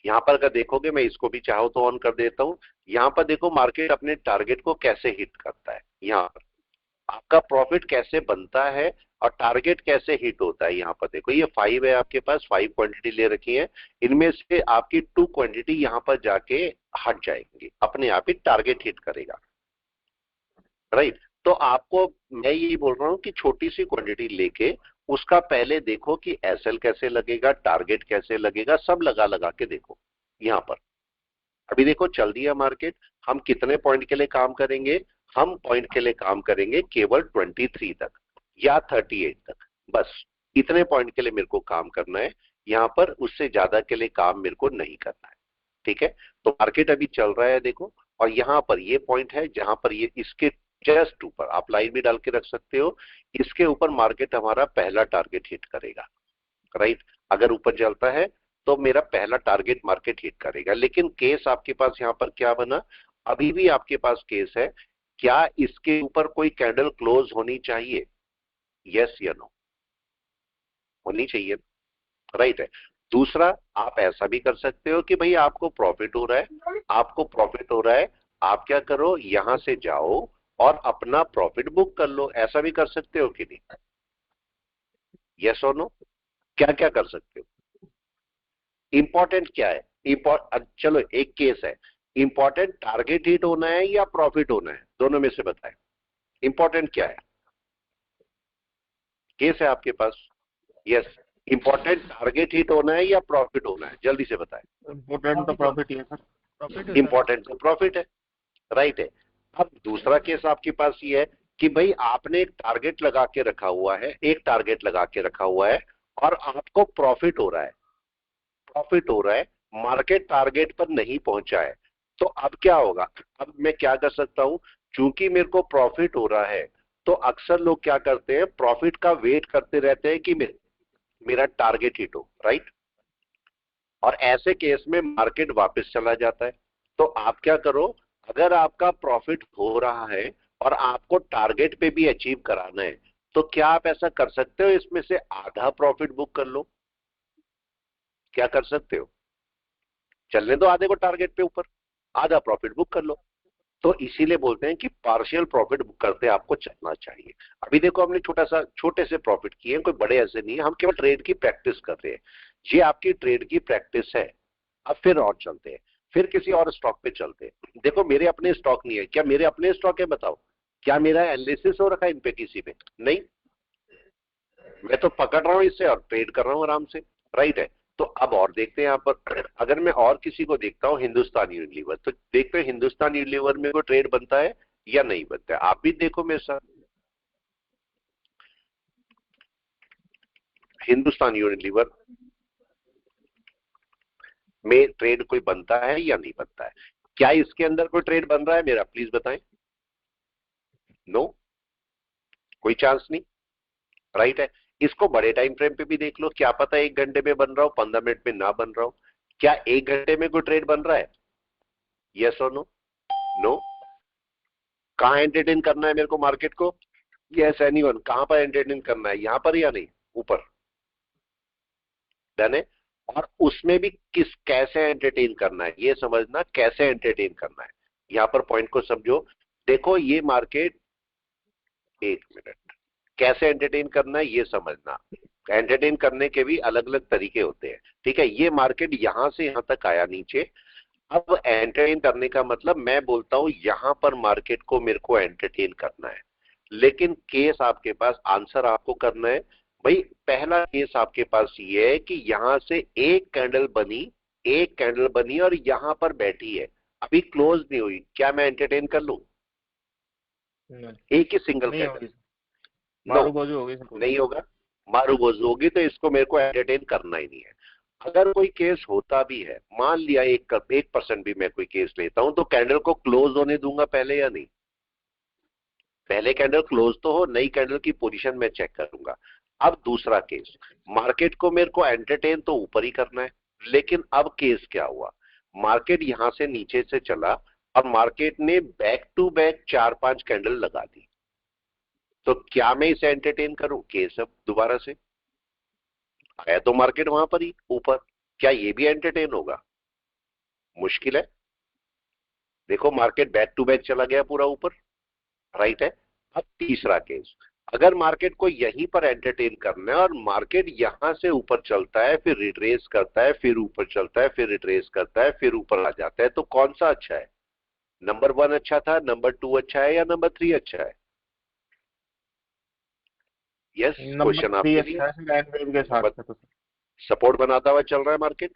यहां पर अगर देखोगे, मैं इसको भी चाहो तो ऑन कर देता हूं। यहां पर देखो मार्केट अपने टारगेट को कैसे हिट करता है, यहां पर आपका प्रॉफिट कैसे बनता है और टारगेट कैसे हिट होता है। यहां पर देखो ये 5 है, आपके पास 5 क्वांटिटी ले रखी है, इनमें से आपकी 2 क्वांटिटी यहां पर जाके हट जाएंगी, अपने आप ही टारगेट हिट करेगा, राइट। तो आपको मैं यही बोल रहा हूं कि छोटी सी क्वांटिटी लेके उसका पहले देखो कि एसएल कैसे लगेगा, टारगेट कैसे लगेगा, सब लगा लगा के देखो। यहां पर अभी देखो चल दिया मार्केट, हम कितने पॉइंट के लिए काम करेंगे? हम पॉइंट के लिए काम करेंगे केवल 23 तक या 38 तक, बस इतने पॉइंट के लिए मेरे को काम करना है यहां पर, उससे ज्यादा के लिए काम मेरे को नहीं करना है, ठीक है। तो मार्केट अभी चल रहा है देखो, और यहां पर ये पॉइंट है जहां पर ये इसके जस्ट ऊपर, आप लाइन भी डाल के रख सकते हो, इसके ऊपर मार्केट हमारा पहला टारगेट हिट करेगा, राइट। अगर ऊपर चलता है तो मेरा पहला टारगेट मार्केट हिट करेगा। लेकिन केस आपके पास यहाँ पर क्या बना, अभी भी आपके पास केस है, क्या इसके ऊपर कोई कैंडल क्लोज होनी चाहिए, यस या नो, होनी चाहिए, राइट है। दूसरा, आप ऐसा भी कर सकते हो कि भाई आपको प्रॉफिट हो रहा है, आपको प्रॉफिट हो रहा है, आप क्या करो, यहां से जाओ और अपना प्रॉफिट बुक कर लो, ऐसा भी कर सकते हो कि नहीं, यस और नो, क्या क्या कर सकते हो। इंपॉर्टेंट क्या है, चलो एक केस है, इंपॉर्टेंट टारगेट हिट होना है या प्रॉफिट होना है, दोनों में से बताएं, इंपॉर्टेंट क्या है। केस है आपके पास, यस, इंपॉर्टेंट टारगेट हिट होना है या प्रॉफिट होना है, जल्दी से बताएं। इम्पोर्टेंट तो प्रॉफिट ही है सर। प्रॉफिट है सर। इंपॉर्टेंट तो प्रॉफिट है, राइट है। अब दूसरा केस आपके पास ये है कि भाई आपने एक टारगेट लगा के रखा हुआ है, एक टारगेट लगा के रखा हुआ है और आपको प्रॉफिट हो रहा है, प्रॉफिट हो रहा है, मार्केट टारगेट पर नहीं पहुंचा है, तो अब क्या होगा, अब मैं क्या कर सकता हूं, चूंकि मेरे को प्रॉफिट हो रहा है, तो अक्सर लोग क्या करते हैं, प्रॉफिट का वेट करते रहते हैं कि मेरा टारगेट हिट हो, राइट। और ऐसे केस में मार्केट वापस चला जाता है। तो आप क्या करो, अगर आपका प्रॉफिट हो रहा है और आपको टारगेट पे भी अचीव कराना है, तो क्या आप ऐसा कर सकते हो, इसमें से आधा प्रॉफिट बुक कर लो, क्या कर सकते हो, चलने दो आधे को टारगेट पे ऊपर, आधा प्रॉफिट बुक कर लो। तो इसीलिए बोलते हैं कि पार्शियल प्रॉफिट बुक करते आपको चलना चाहिए। अभी देखो हमने छोटे से प्रॉफिट किए हैं, कोई बड़े ऐसे नहीं है, हम केवल ट्रेड की प्रैक्टिस कर रहे हैं। ये आपकी ट्रेड की प्रैक्टिस है। अब फिर और चलते हैं, फिर किसी और स्टॉक पे चलते हैं। देखो मेरे अपने स्टॉक नहीं है, क्या मेरे अपने स्टॉक है बताओ, क्या मेरा एनालिसिस हो रखा है इन पे किसी पे, नहीं, मैं तो पकड़ रहा हूं इससे और ट्रेड कर रहा हूं आराम से, राइट है। तो अब और देखते हैं यहाँ पर, अगर मैं और किसी को देखता हूं, हिंदुस्तान यूनिलीवर, तो देखते हैं हिंदुस्तान यूनिलीवर में कोई ट्रेड बनता है या नहीं बनता है, आप भी देखो मेरे साथ, हिंदुस्तान यूनिलीवर में ट्रेड कोई बनता है या नहीं बनता है, क्या इसके अंदर कोई ट्रेड बन रहा है मेरा, प्लीज बताएं, नो, कोई चांस नहीं, राइट है। इसको बड़े टाइम फ्रेम पे भी देख लो, क्या पता 1 घंटे में बन रहा हो, 15 मिनट में ना बन रहा हो, क्या 1 घंटे में कोई ट्रेड बन रहा है, यस और नो, नो। कहां एंटरटेन करना है मेरे को मार्केट को, यस एनीवन, कहां पर एंटरटेन करना है, यहां पर या नहीं, ऊपर, डन है। और उसमें भी कैसे एंटरटेन करना है, ये समझना, कैसे एंटरटेन करना है, यहां पर पॉइंट को समझो। देखो ये मार्केट, 1 मिनट, कैसे एंटरटेन करना है ये समझना, एंटरटेन करने के भी अलग अलग तरीके होते हैं, ठीक है। ये मार्केट यहां से यहां तक आया नीचे, अब एंटरटेन करने का मतलब मैं बोलता हूं यहां पर मार्केट को मेरे को एंटरटेन करना है, लेकिन केस आपके पास, आंसर आपको करना है भाई। पहला केस आपके पास ये है कि यहां से एक कैंडल बनी, एक कैंडल बनी और यहां पर बैठी है, अभी क्लोज नहीं हुई, क्या मैं एंटरटेन कर लूं, एक ही सिंगल नहीं कैंडल, होगी, नो, मारूगोजू होगी सर। नहीं होगा, मारूगोजू होगी, तो इसको मेरे को एंटरटेन करना ही नहीं है। अगर कोई केस होता भी है, मान लिया 1% भी मैं कोई केस लेता हूं, तो कैंडल को क्लोज होने दूंगा पहले या नहीं, पहले कैंडल क्लोज तो हो, नई कैंडल की पोजीशन में चेक करूंगा। अब दूसरा केस, मार्केट को मेरे को एंटरटेन तो ऊपर ही करना है, लेकिन अब केस क्या हुआ, मार्केट यहां से नीचे से चला और मार्केट ने बैक टू बैक 4-5 कैंडल लगा दी, तो क्या मैं इसे एंटरटेन करूं, केस अब दोबारा से आया तो मार्केट वहां पर ही ऊपर, क्या ये भी एंटरटेन होगा, मुश्किल है। देखो मार्केट बैक टू बैक चला गया पूरा ऊपर, राइट है। अब तीसरा केस, अगर मार्केट को यहीं पर एंटरटेन करना है और मार्केट यहां से ऊपर चलता है, फिर रिट्रेस करता है, फिर ऊपर चलता है, फिर रिट्रेस करता है, फिर ऊपर आ जाता है, तो कौन सा अच्छा है, नंबर 1 अच्छा था, नंबर 2 अच्छा है या नंबर 3 अच्छा है, यस, क्वेश्चन नंबर 3 आपके लिए। अच्छा है सर, लाइन वेव के हिसाब से तो सर। सपोर्ट बनाता हुआ चल रहा है मार्केट,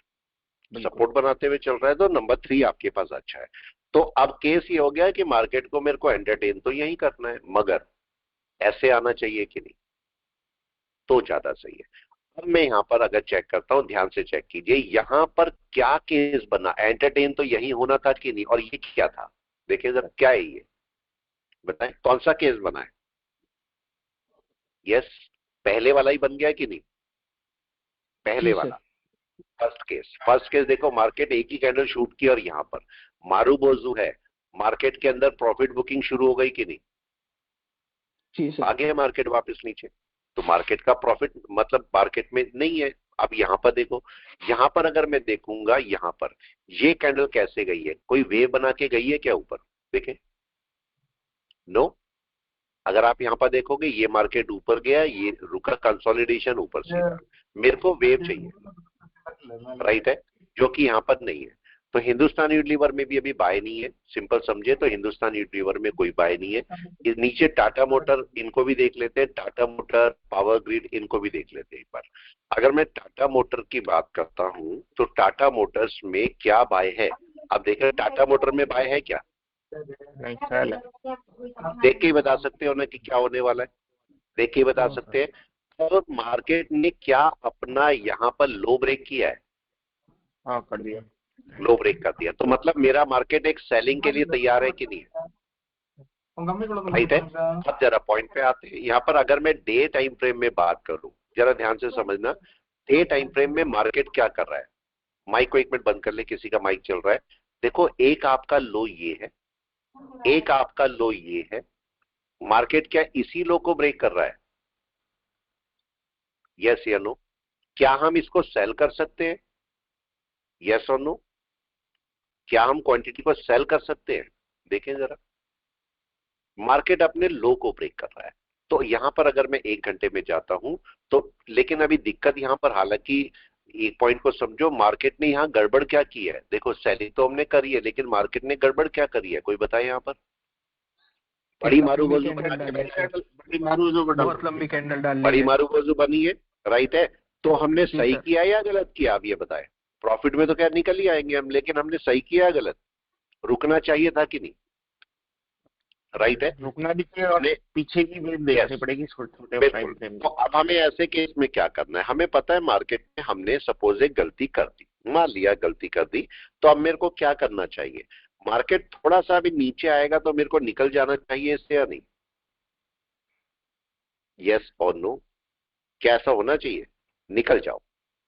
बिल्कुल। सपोर्ट बनाते हुए चल रहा है, तो नंबर 3 आपके पास अच्छा है। तो अब केस ये हो गया कि मार्केट को मेरे को एंटरटेन तो यही करना है, मगर ऐसे आना चाहिए कि नहीं, तो ज्यादा सही है। अब मैं यहां पर अगर चेक करता हूं, ध्यान से चेक कीजिए, यहां पर क्या केस बना, एंटरटेन तो यही होना था कि नहीं, और ये क्या था, देखिए जरा क्या है ये, बताएं कौन सा केस बना है, यस, पहले वाला ही बन गया कि नहीं, पहले जी सर। वाला, फर्स्ट केस देखो, मार्केट एक ही कैंडल शूट की और यहाँ पर मारूबोजू है, मार्केट के अंदर प्रॉफिट बुकिंग शुरू हो गई कि नहीं? जी सर। आ गया मार्केट वापस नीचे, तो मार्केट का प्रॉफिट मतलब मार्केट में नहीं है। अब यहाँ पर देखो, यहाँ पर अगर मैं देखूंगा, यहाँ पर ये कैंडल कैसे गई है, कोई वेव बना के गई है क्या ऊपर? देखें, नो। अगर आप यहाँ पर देखोगे ये मार्केट ऊपर गया, ये रुका, कंसोलिडेशन ऊपर सीधा, मेरे को वेव चाहिए, राइट है, जो कि यहाँ पर नहीं है। तो हिंदुस्तान यूनिलीवर में भी अभी बाय नहीं है, सिंपल समझे तो हिंदुस्तान यूनिलीवर में कोई बाय नहीं है। इस नीचे टाटा मोटर, इनको भी देख लेते हैं, टाटा मोटर, पावर ग्रिड, इनको भी देख लेते हैं एक बार। अगर मैं टाटा मोटर की बात करता हूं तो टाटा मोटर्स में क्या बाय है? अब देखें टाटा मोटर में बाय है क्या? नहीं, सेल है। देख के ही बता सकते हो ना कि क्या होने वाला है, देख के ही बता सकते हैं। और मार्केट ने क्या अपना यहाँ पर लो ब्रेक किया है? हाँ, कर दिया। लो ब्रेक कर दिया, तो मतलब मेरा मार्केट एक सेलिंग के लिए तैयार है कि नहीं? राइट है। अब जरा पॉइंट पे आते हैं। यहाँ पर अगर मैं डे टाइम फ्रेम में बात करूं, जरा ध्यान से समझना, डे टाइम फ्रेम में मार्केट क्या कर रहा है। माइक को एक मिनट बंद कर ले, किसी का माइक चल रहा है। देखो, एक आपका लो ये है, एक आपका लो ये है, मार्केट क्या इसी लो को ब्रेक कर रहा है? यस या नो? क्या हम इसको सेल कर सकते हैं? यस और नो? क्या हम क्वांटिटी को सेल कर सकते हैं? देखें जरा, मार्केट अपने लो को ब्रेक कर रहा है। तो यहां पर अगर मैं 1 घंटे में जाता हूं तो, लेकिन अभी दिक्कत यहां पर, हालांकि एक पॉइंट को समझो, मार्केट ने यहां गड़बड़ क्या की है। देखो, सेलिंग तो हमने करी है, लेकिन मार्केट ने गड़बड़ क्या करी है, कोई बताए यहां पर? बड़ी मारूबोजू बहुत लंबी कैंडल डाल ली बड़ी है। मारूबोजू बनी है, राइट है। तो हमने सही किया या गलत किया, आप ये बताएं। प्रॉफिट में तो क्या निकल ही आएंगे हम, लेकिन हमने सही किया या गलत? रुकना चाहिए था कि नहीं? राइट है, रुकना भी चाहिए और पीछे की वेव देखनी पड़ेगी छोटे टाइम फ्रेम। तो अब हमें ऐसे केस में क्या करना है? हमें पता है मार्केट में हमने सपोज एक गलती कर दी, मान लिया गलती कर दी, तो अब मेरे को क्या करना चाहिए? मार्केट थोड़ा सा भी नीचे आएगा तो मेरे को निकल जाना चाहिए इससे या नहीं? यस और नो? कैसा होना चाहिए? निकल जाओ।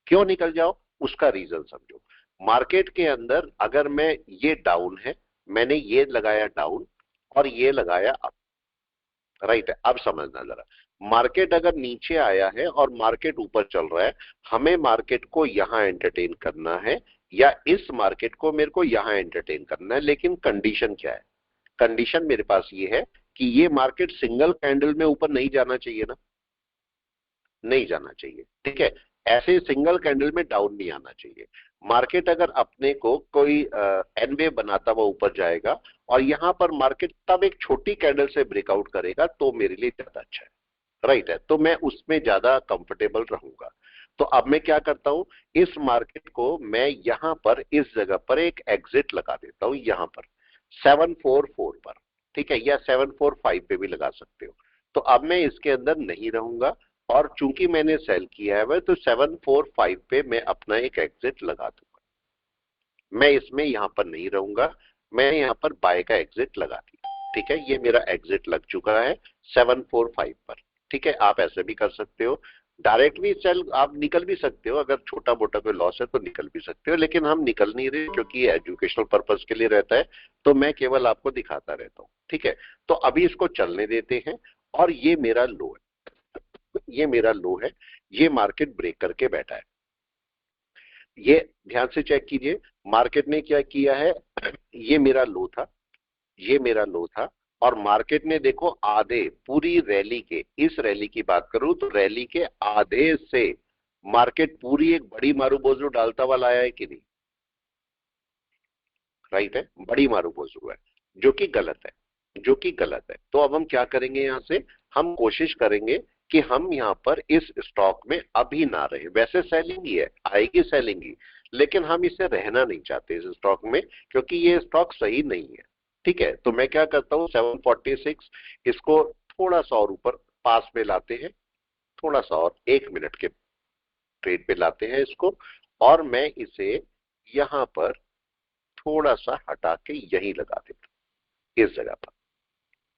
क्यों निकल जाओ? उसका रीजन समझो। मार्केट के अंदर अगर मैं, ये डाउन है, मैंने ये लगाया डाउन और ये लगाया अप, राइट है। अब समझना जरा, मार्केट अगर नीचे आया है और मार्केट ऊपर चल रहा है, हमें मार्केट को यहां एंटरटेन करना है या इस मार्केट को मेरे को यहां एंटरटेन करना है। लेकिन कंडीशन क्या है? कंडीशन मेरे पास ये है कि ये मार्केट सिंगल कैंडल में ऊपर नहीं जाना चाहिए ना, नहीं जाना चाहिए, ठीक है। ऐसे सिंगल कैंडल में डाउन नहीं आना चाहिए। मार्केट अगर अपने को कोई एन वेव बनाता हुआ ऊपर जाएगा और यहां पर मार्केट तब एक छोटी कैंडल से ब्रेकआउट करेगा तो मेरे लिए ज्यादा अच्छा है, राइट है। तो मैं उसमें ज्यादा कंफर्टेबल रहूंगा। तो अब मैं क्या करता हूं, इस मार्केट को मैं यहां पर इस जगह पर एक एग्जिट लगा देता हूं, यहां पर 744 पर, ठीक है, या 745 पे भी लगा सकते हो। तो अब मैं इसके अंदर नहीं रहूंगा और चूंकि मैंने सेल किया है तो 745 पे मैं अपना एक एग्जिट लगा दूंगा। मैं इसमें यहां पर नहीं रहूंगा, मैं यहां पर बाय का एग्जिट लगा दिया, ठीक है। ये मेरा एग्जिट लग चुका है 745 पर, ठीक है। आप ऐसे भी कर सकते हो, डायरेक्ट भी सेल आप निकल भी सकते हो, अगर छोटा मोटा कोई लॉस है तो निकल भी सकते हो, लेकिन हम निकल नहीं रहे क्योंकि ये एजुकेशनल पर्पस के लिए रहता है, तो मैं केवल आपको दिखाता रहता हूं, ठीक है। तो अभी इसको चलने देते हैं और ये मेरा लो है, ये मेरा लो है, ये मार्केट ब्रेक करके बैठा है। ये ध्यान से चेक कीजिए, मार्केट ने क्या किया है, ये मेरा लो था, ये मेरा लो था, और मार्केट ने देखो आधे, पूरी रैली के, इस रैली की बात करूं तो रैली के आधे से मार्केट पूरी एक बड़ी मारूबोजू डालता हुआ लाया है कि नहीं? राइट है, बड़ी मारूबोजू है, जो कि गलत है, जो कि गलत है। तो अब हम क्या करेंगे, यहां से हम कोशिश करेंगे कि हम यहां पर इस स्टॉक में अभी ना रहे। वैसे सेलिंग ही है, आएगी सेलिंग ही, लेकिन हम इसे रहना नहीं चाहते इस स्टॉक में, क्योंकि ये स्टॉक सही नहीं है, ठीक है। तो मैं क्या करता हूं, 746 इसको थोड़ा सा और ऊपर पास में लाते हैं, थोड़ा सा और 1 मिनट के ट्रेड पे लाते हैं इसको, और मैं इसे यहां पर थोड़ा सा हटा के यहीं लगा देता हूं, इस जगह पर।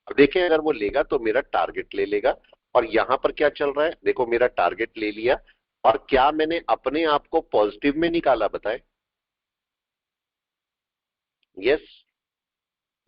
अब देखें, अगर वो लेगा तो मेरा टारगेट ले लेगा, और यहां पर क्या चल रहा है, देखो मेरा टारगेट ले लिया, और क्या मैंने अपने आप को पॉजिटिव में निकाला, बताए? यस,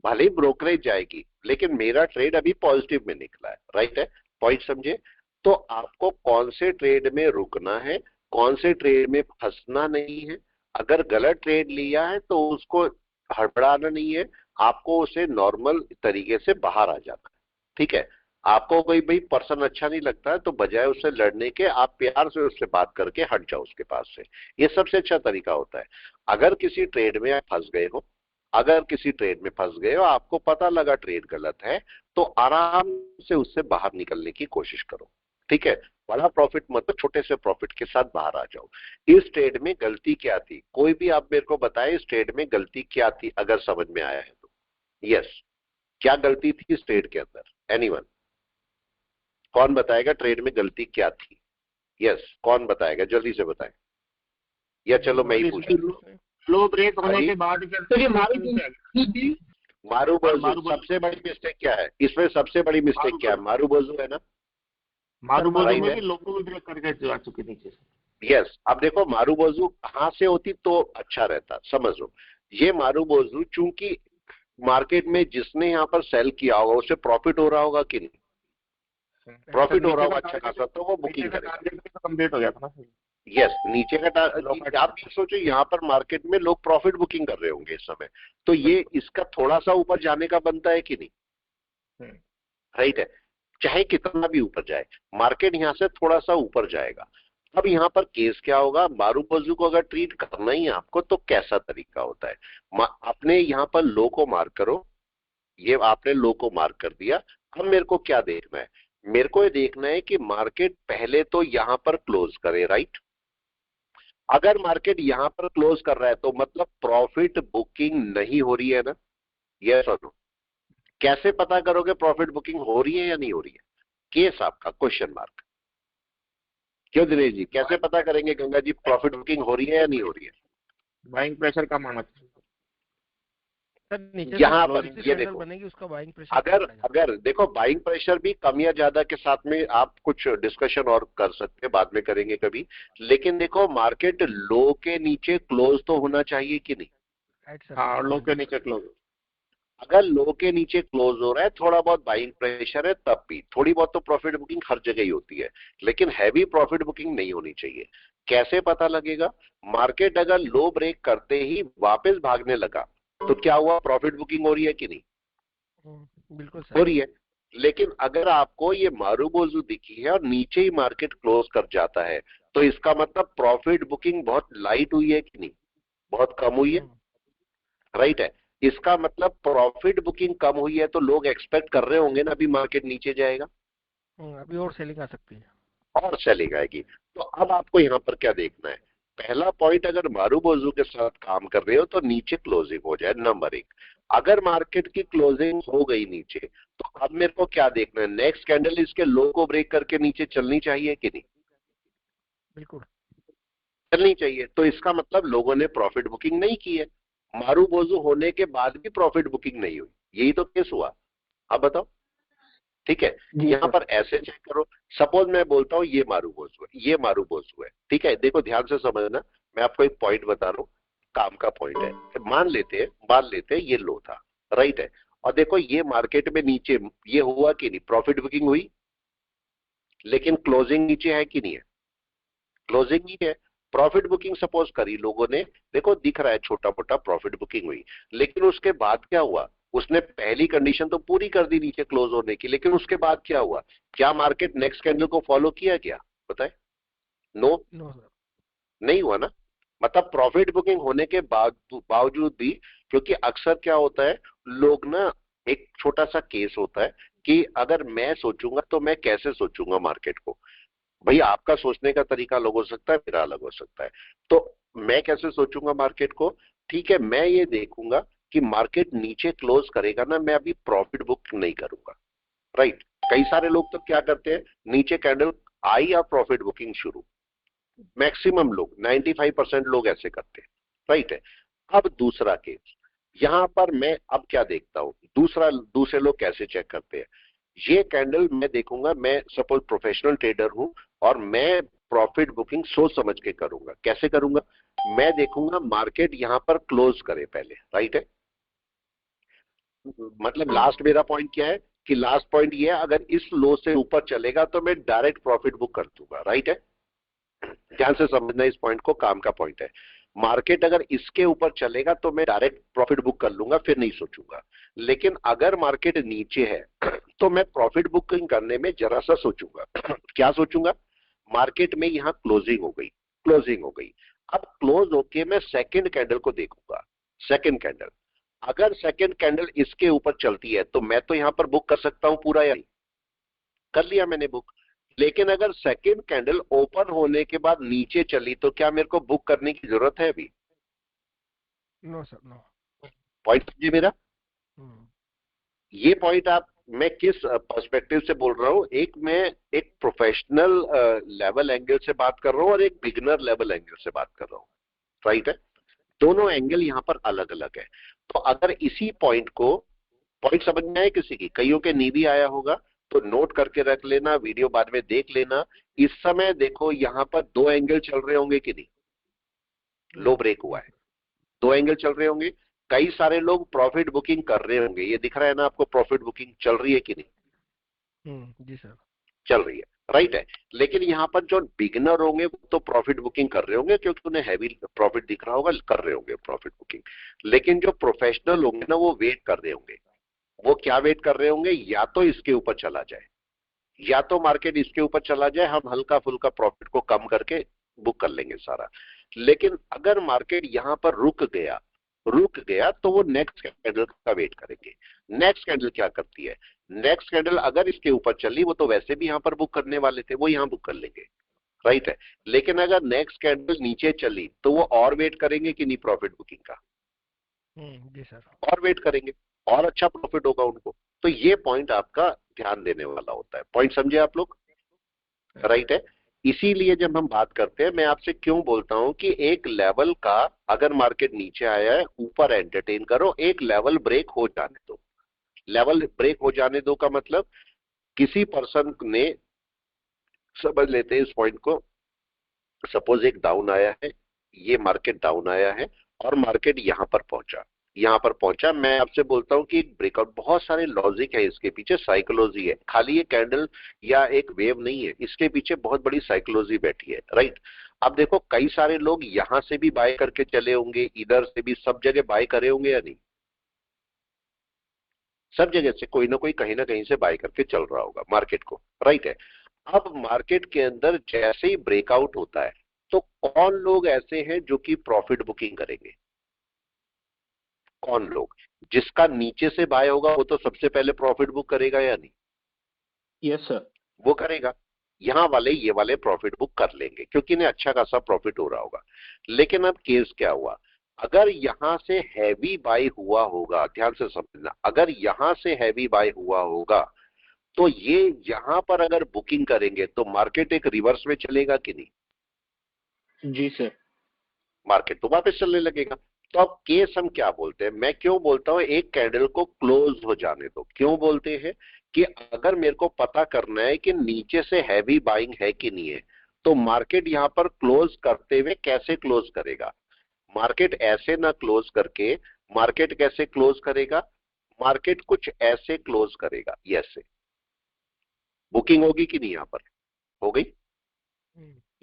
भले ही ब्रोकरेज जाएगी लेकिन मेरा ट्रेड अभी पॉजिटिव में निकला है, राइट है? पॉइंट समझे? तो आपको कौन से ट्रेड में रुकना है, कौन से ट्रेड में फंसना नहीं है। अगर गलत ट्रेड लिया है तो उसको हड़बड़ाना नहीं है, आपको उसे नॉर्मल तरीके से बाहर आ जाना है, ठीक है? आपको कोई भाई पर्सन अच्छा नहीं लगता है तो बजाय उससे लड़ने के आप प्यार से उससे बात करके हट जाओ उसके पास से, ये सबसे अच्छा तरीका होता है। अगर किसी ट्रेड में आप फंस गए हो, अगर किसी ट्रेड में फंस गए हो, आपको पता लगा ट्रेड गलत है, तो आराम से उससे बाहर निकलने की कोशिश करो, ठीक है? बड़ा प्रॉफिट मतलब छोटे से प्रॉफिट के साथ बाहर आ जाओ। इस ट्रेड में गलती क्या थी, कोई भी आप मेरे को बताए इस ट्रेड में गलती क्या थी, अगर समझ में आया है तो। यस, क्या गलती थी इस ट्रेड के अंदर? एनीवन, कौन बताएगा ट्रेड में गलती क्या थी? यस, कौन बताएगा, जल्दी से बताए, या चलो मैं ही पूछूं। लो ब्रेक होने अभी के बाद मारूबोजू सबसे बड़ी मिस्टेक क्या है इसमें? सबसे बड़ी मिस्टेक क्या है? मारूबोजू है ना? मारूबोजू में भी लोगों को ब्रेक करके जा चुके नीचे से। यस, अब देखो मारूबोजू कहां से होती तो अच्छा रहता, समझो। ये मारूबोजू चूंकि मार्केट में जिसने यहाँ पर सेल किया होगा उसे प्रॉफिट हो रहा होगा कि नहीं? प्रॉफिट हो रहा होगा अच्छा खासा, तो वो बुकिंग करेगा। कंप्लीट हो गया था ना। यस, नीचे का आप ये सोचो यहाँ पर मार्केट में लोग प्रॉफिट बुकिंग कर रहे होंगे इस समय, तो ये इसका थोड़ा सा ऊपर जाने का बनता है कि नहीं? राइट है, चाहे कितना भी ऊपर जाए मार्केट यहाँ से थोड़ा सा ऊपर जाएगा। अब यहाँ पर केस क्या होगा, मारूबोजू को अगर ट्रीट करना ही है आपको तो कैसा तरीका होता है? आपने यहाँ पर लो को मार्क करो, ये आपने लो को मार्क कर दिया। अब मेरे को क्या देखना है? मेरे को ये देखना है कि मार्केट पहले तो यहाँ पर क्लोज करे, राइट? अगर मार्केट यहाँ पर क्लोज कर रहा है तो मतलब प्रॉफिट बुकिंग नहीं हो रही है ना? यस और नो? कैसे पता करोगे प्रॉफिट बुकिंग हो रही है या नहीं हो रही है? केस आपका क्वेश्चन मार्क। क्यों दिनेश जी, कैसे पता करेंगे गंगा जी प्रॉफिट बुकिंग हो रही है या नहीं हो रही है? बाइंग प्रेशर कम आना चाहिए यहाँ पर ये देखो, बनेगी उसका बाइंग प्रेशर अगर देखो बाइंग प्रेशर भी कम या ज्यादा के साथ में आप कुछ डिस्कशन और कर सकते हैं, बाद में करेंगे कभी। लेकिन देखो मार्केट लो के नीचे क्लोज तो होना चाहिए कि नहीं? हाँ, लो के नीचे क्लोज। अगर लो के नीचे क्लोज हो रहा है, थोड़ा बहुत बाइंग प्रेशर है, तब भी थोड़ी बहुत तो प्रॉफिट बुकिंग हर जगह ही होती है, लेकिन हैवी प्रॉफिट बुकिंग नहीं होनी चाहिए। कैसे पता लगेगा? मार्केट अगर लो ब्रेक करते ही वापस भागने लगा तो क्या हुआ, प्रॉफिट बुकिंग हो रही है कि नहीं? बिल्कुल हो रही है। लेकिन अगर आपको ये मारूबोजू दिखी है और नीचे ही मार्केट क्लोज कर जाता है तो इसका मतलब प्रॉफिट बुकिंग बहुत लाइट हुई है कि नहीं? बहुत कम हुई है, राइट है? इसका मतलब प्रॉफिट बुकिंग कम हुई है तो लोग एक्सपेक्ट कर रहे होंगे ना अभी मार्केट नीचे जाएगा, अभी और सेलिंग आ सकती है, और सेलिंग आएगी। तो अब आपको यहाँ पर क्या देखना है? पहला पॉइंट, अगर मारूबोजू के साथ काम कर रहे हो तो नीचे क्लोजिंग हो जाए, नंबर एक। अगर मार्केट की क्लोजिंग हो गई नीचे तो अब मेरे को क्या देखना है? नेक्स्ट कैंडल इसके लो को ब्रेक करके नीचे चलनी चाहिए कि नहीं? बिल्कुल चलनी चाहिए। तो इसका मतलब लोगों ने प्रॉफिट बुकिंग नहीं की है, मारूबोजू होने के बाद भी प्रॉफिट बुकिंग नहीं हुई, यही तो केस हुआ। अब बताओ, ठीक है? यहाँ पर ऐसे चेक करो, सपोज मैं बोलता हूँ ये मारूबोजू है, ये मारूबोजू है, ठीक है? देखो ध्यान से समझना, मैं आपको एक पॉइंट बता रहा हूँ, काम का पॉइंट है। मान लेते हैं ये लो था, राइट है? और देखो ये मार्केट में नीचे ये हुआ कि नहीं, प्रॉफिट बुकिंग हुई, लेकिन क्लोजिंग नीचे है कि नहीं है? क्लोजिंग नहीं है, प्रॉफिट बुकिंग सपोज करी लोगों ने, देखो दिख रहा है छोटा मोटा प्रॉफिट बुकिंग हुई, लेकिन उसके बाद क्या हुआ? उसने पहली कंडीशन तो पूरी कर दी नीचे क्लोज होने की, लेकिन उसके बाद क्या हुआ? क्या मार्केट नेक्स्ट कैंडल को फॉलो किया क्या? बताए? नो, नहीं हुआ ना। मतलब प्रॉफिट बुकिंग होने के बावजूद भी, क्योंकि अक्सर क्या होता है, लोग ना, एक छोटा सा केस होता है कि अगर मैं सोचूंगा तो मैं कैसे सोचूंगा मार्केट को। भाई आपका सोचने का तरीका अलग हो सकता है, मेरा अलग हो सकता है। तो मैं कैसे सोचूंगा मार्केट को? ठीक है, मैं ये देखूंगा कि मार्केट नीचे क्लोज करेगा ना, मैं अभी प्रॉफिट बुक नहीं करूंगा, राइट? कई सारे लोग तो क्या करते हैं, नीचे कैंडल आई या प्रॉफिट बुकिंग शुरू, मैक्सिमम लोग 95% लोग ऐसे करते हैं, राइट है? अब दूसरा केस, यहां पर मैं अब क्या देखता हूं, दूसरे लोग कैसे चेक करते हैं। ये कैंडल मैं देखूंगा, मैं सपोज प्रोफेशनल ट्रेडर हूं और मैं प्रॉफिट बुकिंग सोच समझ के करूंगा। कैसे करूंगा? मैं देखूंगा मार्केट यहां पर क्लोज करे पहले, राइट है। मतलब लास्ट मेरा पॉइंट क्या है कि लास्ट पॉइंट ये है, अगर इस लो से ऊपर चलेगा तो मैं डायरेक्ट प्रॉफिट बुक कर दूंगा, राइट है। ध्यान से समझना इस पॉइंट को, काम का पॉइंट है। मार्केट अगर इसके ऊपर चलेगा तो मैं डायरेक्ट प्रॉफिट बुक कर लूंगा, फिर नहीं सोचूंगा। लेकिन अगर मार्केट नीचे है तो मैं प्रॉफिट बुकिंग करने में जरा सा सोचूंगा। क्या सोचूंगा? मार्केट में यहां क्लोजिंग हो गई, क्लोजिंग हो गई। अब क्लोज होके मैं सेकंड कैंडल को देखूंगा। सेकंड कैंडल, अगर सेकंड कैंडल इसके ऊपर चलती है तो मैं तो यहां पर बुक कर सकता हूं पूरा, या नहीं? कर लिया मैंने बुक। लेकिन अगर सेकंड कैंडल ओपन होने के बाद नीचे चली तो क्या मेरे को बुक करने की जरूरत है अभी? No sir, no. पॉइंट समझे मेरा? ये पॉइंट आप, मैं किस पर्सपेक्टिव से बोल रहा हूं, मैं एक प्रोफेशनल लेवल एंगल से बात कर रहा हूं और एक बिगिनर लेवल एंगल से बात कर रहा हूं, राइट है। दोनों एंगल यहां पर अलग अलग है। तो अगर इसी पॉइंट को, पॉइंट समझ में आया किसी की? कईयों के नहीं भी आया होगा तो नोट करके रख लेना, वीडियो बाद में देख लेना। इस समय देखो यहां पर दो एंगल चल रहे होंगे कि नहीं? लो ब्रेक हुआ है, दो एंगल चल रहे होंगे। कई सारे लोग प्रॉफिट बुकिंग कर रहे होंगे, ये दिख रहा है ना आपको? प्रॉफिट बुकिंग चल रही है कि नहीं? जी सर। चल रही है, राइट है। लेकिन यहाँ पर जो बिगिनर होंगे वो तो प्रॉफिट बुकिंग कर रहे होंगे क्योंकि उन्हें हैवी प्रॉफिट दिख रहा होगा, कर रहे होंगे प्रॉफिट बुकिंग। लेकिन जो प्रोफेशनल होंगे ना, वो वेट कर रहे होंगे। वो क्या वेट कर रहे होंगे? या तो इसके ऊपर चला जाए, या तो मार्केट इसके ऊपर चला जाए, हम हल्का फुल्का प्रॉफिट को कम करके बुक कर लेंगे सारा। लेकिन अगर मार्केट यहां पर रुक गया तो वो नेक्स्ट कैंडल का वेट करेंगे। नेक्स्ट कैंडल क्या करती है? नेक्स्ट कैंडल अगर इसके ऊपर चली, वो तो वैसे भी यहां पर बुक करने वाले थे, वो यहां बुक कर लेंगे, राइट है। लेकिन अगर नेक्स्ट कैंडल नीचे चली तो वो और वेट करेंगे कि नहीं प्रॉफिट बुकिंग का? जी सर। और वेट करेंगे, और अच्छा प्रॉफिट होगा उनको। तो ये पॉइंट आपका ध्यान देने वाला होता है। पॉइंट समझे आप लोग? राइट है। इसीलिए जब हम बात करते हैं, मैं आपसे क्यों बोलता हूं कि एक लेवल का, अगर मार्केट नीचे आया है, ऊपर एंटरटेन करो, एक लेवल ब्रेक हो जाने दो। लेवल ब्रेक हो जाने दो का मतलब, किसी पर्सन ने, समझ लेते हैं इस पॉइंट को, सपोज एक डाउन आया है, ये मार्केट डाउन आया है और मार्केट यहां पर पहुंचा। मैं आपसे बोलता हूं कि एक ब्रेकआउट, बहुत सारे लॉजिक है इसके पीछे, साइकोलॉजी है, खाली ये कैंडल या एक वेव नहीं है, इसके पीछे बहुत बड़ी साइकोलॉजी बैठी है, राइट। अब देखो कई सारे लोग यहां से भी बाय करके चले होंगे, इधर से भी, सब जगह बाय करे होंगे या नहीं? सब जगह से कोई ना कोई कहीं ना कहीं से बाय करके चल रहा होगा मार्केट को, राइट है। अब मार्केट के अंदर जैसे ही ब्रेकआउट होता है तो कौन लोग ऐसे हैं जो कि प्रॉफिट बुकिंग करेंगे? कौन लोग? जिसका नीचे से बाय होगा वो तो सबसे पहले प्रॉफिट बुक करेगा या नहीं? Yes sir. वो करेगा। यहां वाले, ये वाले प्रॉफिट बुक कर लेंगे क्योंकि इन्हें अच्छा खासा प्रॉफिट हो रहा होगा। लेकिन अब केस क्या हुआ? अगर यहां से हैवी बाय हुआ होगा, ध्यान से समझना, अगर यहां से हैवी बाय हुआ होगा तो ये यहां पर अगर बुकिंग करेंगे तो मार्केट एक रिवर्स में चलेगा कि नहीं? जी सर। मार्केट तो वापस चलने लगेगा। तो अब केस हम क्या बोलते हैं? मैं क्यों बोलता हूं एक कैंडल को क्लोज हो जाने दो? क्यों बोलते हैं कि अगर मेरे को पता करना है कि नीचे से हैवी बाइंग है कि नहीं है, तो मार्केट यहां पर क्लोज करते हुए कैसे क्लोज करेगा? मार्केट ऐसे ना क्लोज करके, मार्केट कैसे क्लोज करेगा? मार्केट कुछ ऐसे क्लोज करेगा, ये ऐसे। बुकिंग होगी कि नहीं? यहां पर हो गई।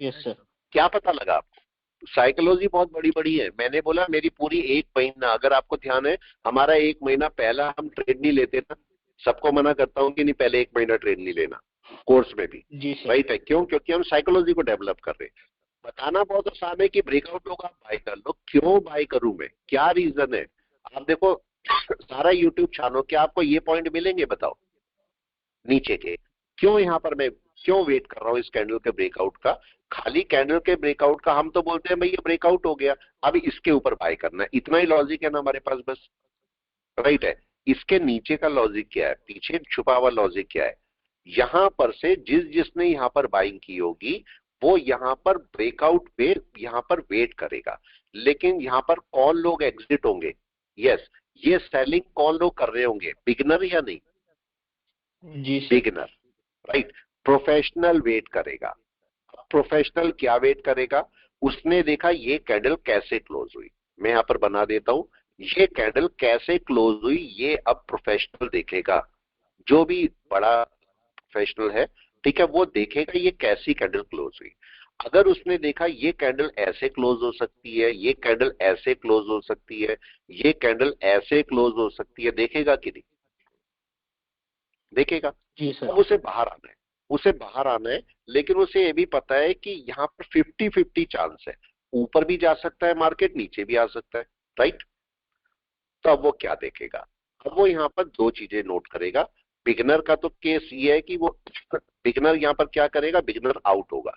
Yes sir. क्या पता लगा आपको? साइकोलॉजी बहुत बड़ी बड़ी है। मैंने बोला मेरी पूरी एक महीना, अगर आपको ध्यान है, हमारा एक महीना पहला हम ट्रेड नहीं लेते ना। सबको मना करता हूं कि नहीं, पहले एक महीना ट्रेड नहीं लेना कोर्स में भी, जी सर। राइट है। क्यों? क्योंकि हम साइकोलॉजी को डेवलप कर रहे हैं। बताना बहुत आसान है कि ब्रेकआउट होगा, बाय कर लो। क्यों बाय करूं मैं? क्या रीजन है? आप देखो सारा यूट्यूब छानो, क्या आपको ये पॉइंट मिलेंगे? बताओ नीचे के। क्यों यहां पर मैं क्यों वेट कर रहा हूं इस कैंडल के ब्रेकआउट का? खाली कैंडल के ब्रेकआउट का हम तो बोलते हैं भाई ये ब्रेकआउट हो गया, अब इसके ऊपर बाय करना है, इतना ही लॉजिक है ना हमारे पास, बस, राइट है। इसके नीचे का लॉजिक क्या है? पीछे छुपा हुआ लॉजिक क्या है? यहां पर से जिसने यहां पर बाइंग की होगी वो यहां पर ब्रेकआउट पे यहां पर वेट करेगा। लेकिन यहां पर कौन लोग एग्जिट होंगे? यस, ये सेलिंग कौन लोग कर रहे होंगे? बिगनर या नहीं? जी sir. Beginner, right. Professional wait करेगा। प्रोफेशनल क्या वेट करेगा, उसने देखा ये कैंडल कैसे क्लोज हुई, मैं यहां पर बना देता हूं, ये कैंडल कैसे क्लोज हुई ये अब प्रोफेशनल देखेगा, जो भी बड़ा प्रोफेशनल है, ठीक है, वो देखेगा ये कैसी कैंडल क्लोज हुई। अगर उसने देखा ये कैंडल ऐसे क्लोज हो सकती है, ये कैंडल ऐसे क्लोज हो सकती है, ये कैंडल ऐसे क्लोज हो सकती है, देखेगा कि नहीं, देखेगा। जी अब सर। उसे बाहर आना है, उसे बाहर आना है, लेकिन उसे ये भी पता है कि यहाँ पर 50-50 चांस है, ऊपर भी जा सकता है मार्केट, नीचे भी आ सकता है, राइट। तो अब वो क्या देखेगा, अब वो यहाँ पर दो चीजें नोट करेगा। बिगनर का तो केस ये है कि वो बिगनर यहाँ पर क्या करेगा, बिगनर आउट होगा,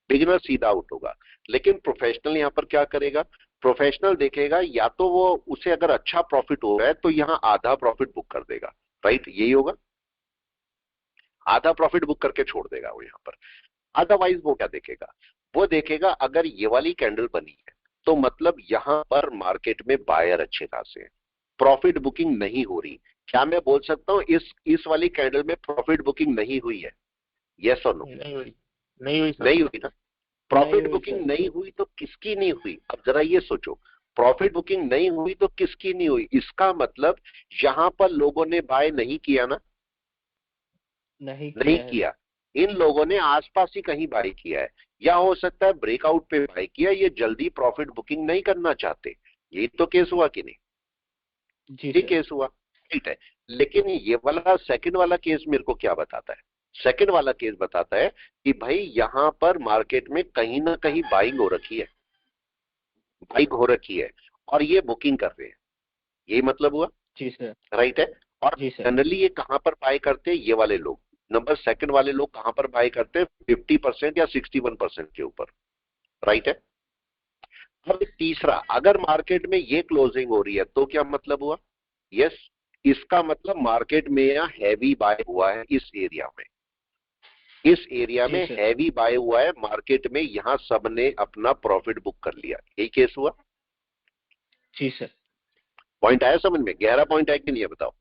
बिगनर सीधा आउट होगा। लेकिन प्रोफेशनल यहाँ पर क्या करेगा, प्रोफेशनल देखेगा या तो वो उसे अगर अच्छा प्रॉफिट हो रहा है तो यहाँ आधा प्रॉफिट बुक कर देगा, राइट, यही होगा, आधा प्रॉफिट बुक करके छोड़ देगा वो यहाँ पर। अदरवाइज वो क्या देखेगा, वो देखेगा अगर ये वाली कैंडल बनी है तो मतलब यहां पर मार्केट में बायर अच्छे खासे हैं, प्रॉफिट बुकिंग नहीं हो रही। क्या मैं बोल सकता हूं इस वाली कैंडल में प्रॉफिट बुकिंग नहीं हुई है, यस और नो? नहीं हुई, नहीं हुई सर। नहीं हुई ना, प्रॉफिट हुई बुकिंग सर। नहीं हुई तो किसकी नहीं हुई, अब जरा ये सोचो, प्रॉफिट बुकिंग नहीं हुई तो किसकी नहीं हुई, इसका मतलब यहां पर लोगों ने बाय नहीं किया ना, नहीं नहीं है। किया, इन लोगों ने आसपास ही कहीं बाय किया है, या हो सकता है ब्रेकआउट पे बाय किया, ये जल्दी प्रॉफिट बुकिंग नहीं करना चाहते, ये तो केस हुआ कि नहीं, जी ये सर। केस हुआ, ठीक है। लेकिन ये वाला सेकंड वाला केस मेरे को क्या बताता है, सेकंड वाला केस बताता है कि भाई यहां पर मार्केट में कहीं ना कहीं बाइंग हो रखी है, बाइंग हो रखी है और ये बुकिंग कर रहे हैं, यही मतलब हुआ, जी सर। राइट है। और जी सर। जनरली ये कहां पर बाय करते हैं, ये वाले लोग, नंबर सेकंड वाले लोग कहां पर बाय करते हैं, 50% या 61% के ऊपर, राइट है। अब तीसरा, अगर मार्केट में ये क्लोजिंग हो रही है तो क्या मतलब हुआ, यस, इसका मतलब मार्केट में यहाँ हैवी बाय हुआ है, इस एरिया में, इस एरिया जी में सर। हैवी बाय हुआ है मार्केट में, यहां सबने अपना प्रॉफिट बुक कर लिया, यही केस हुआ। जी सर। पॉइंट आया समझ में, गहरा पॉइंट है कि नहीं है बताओ,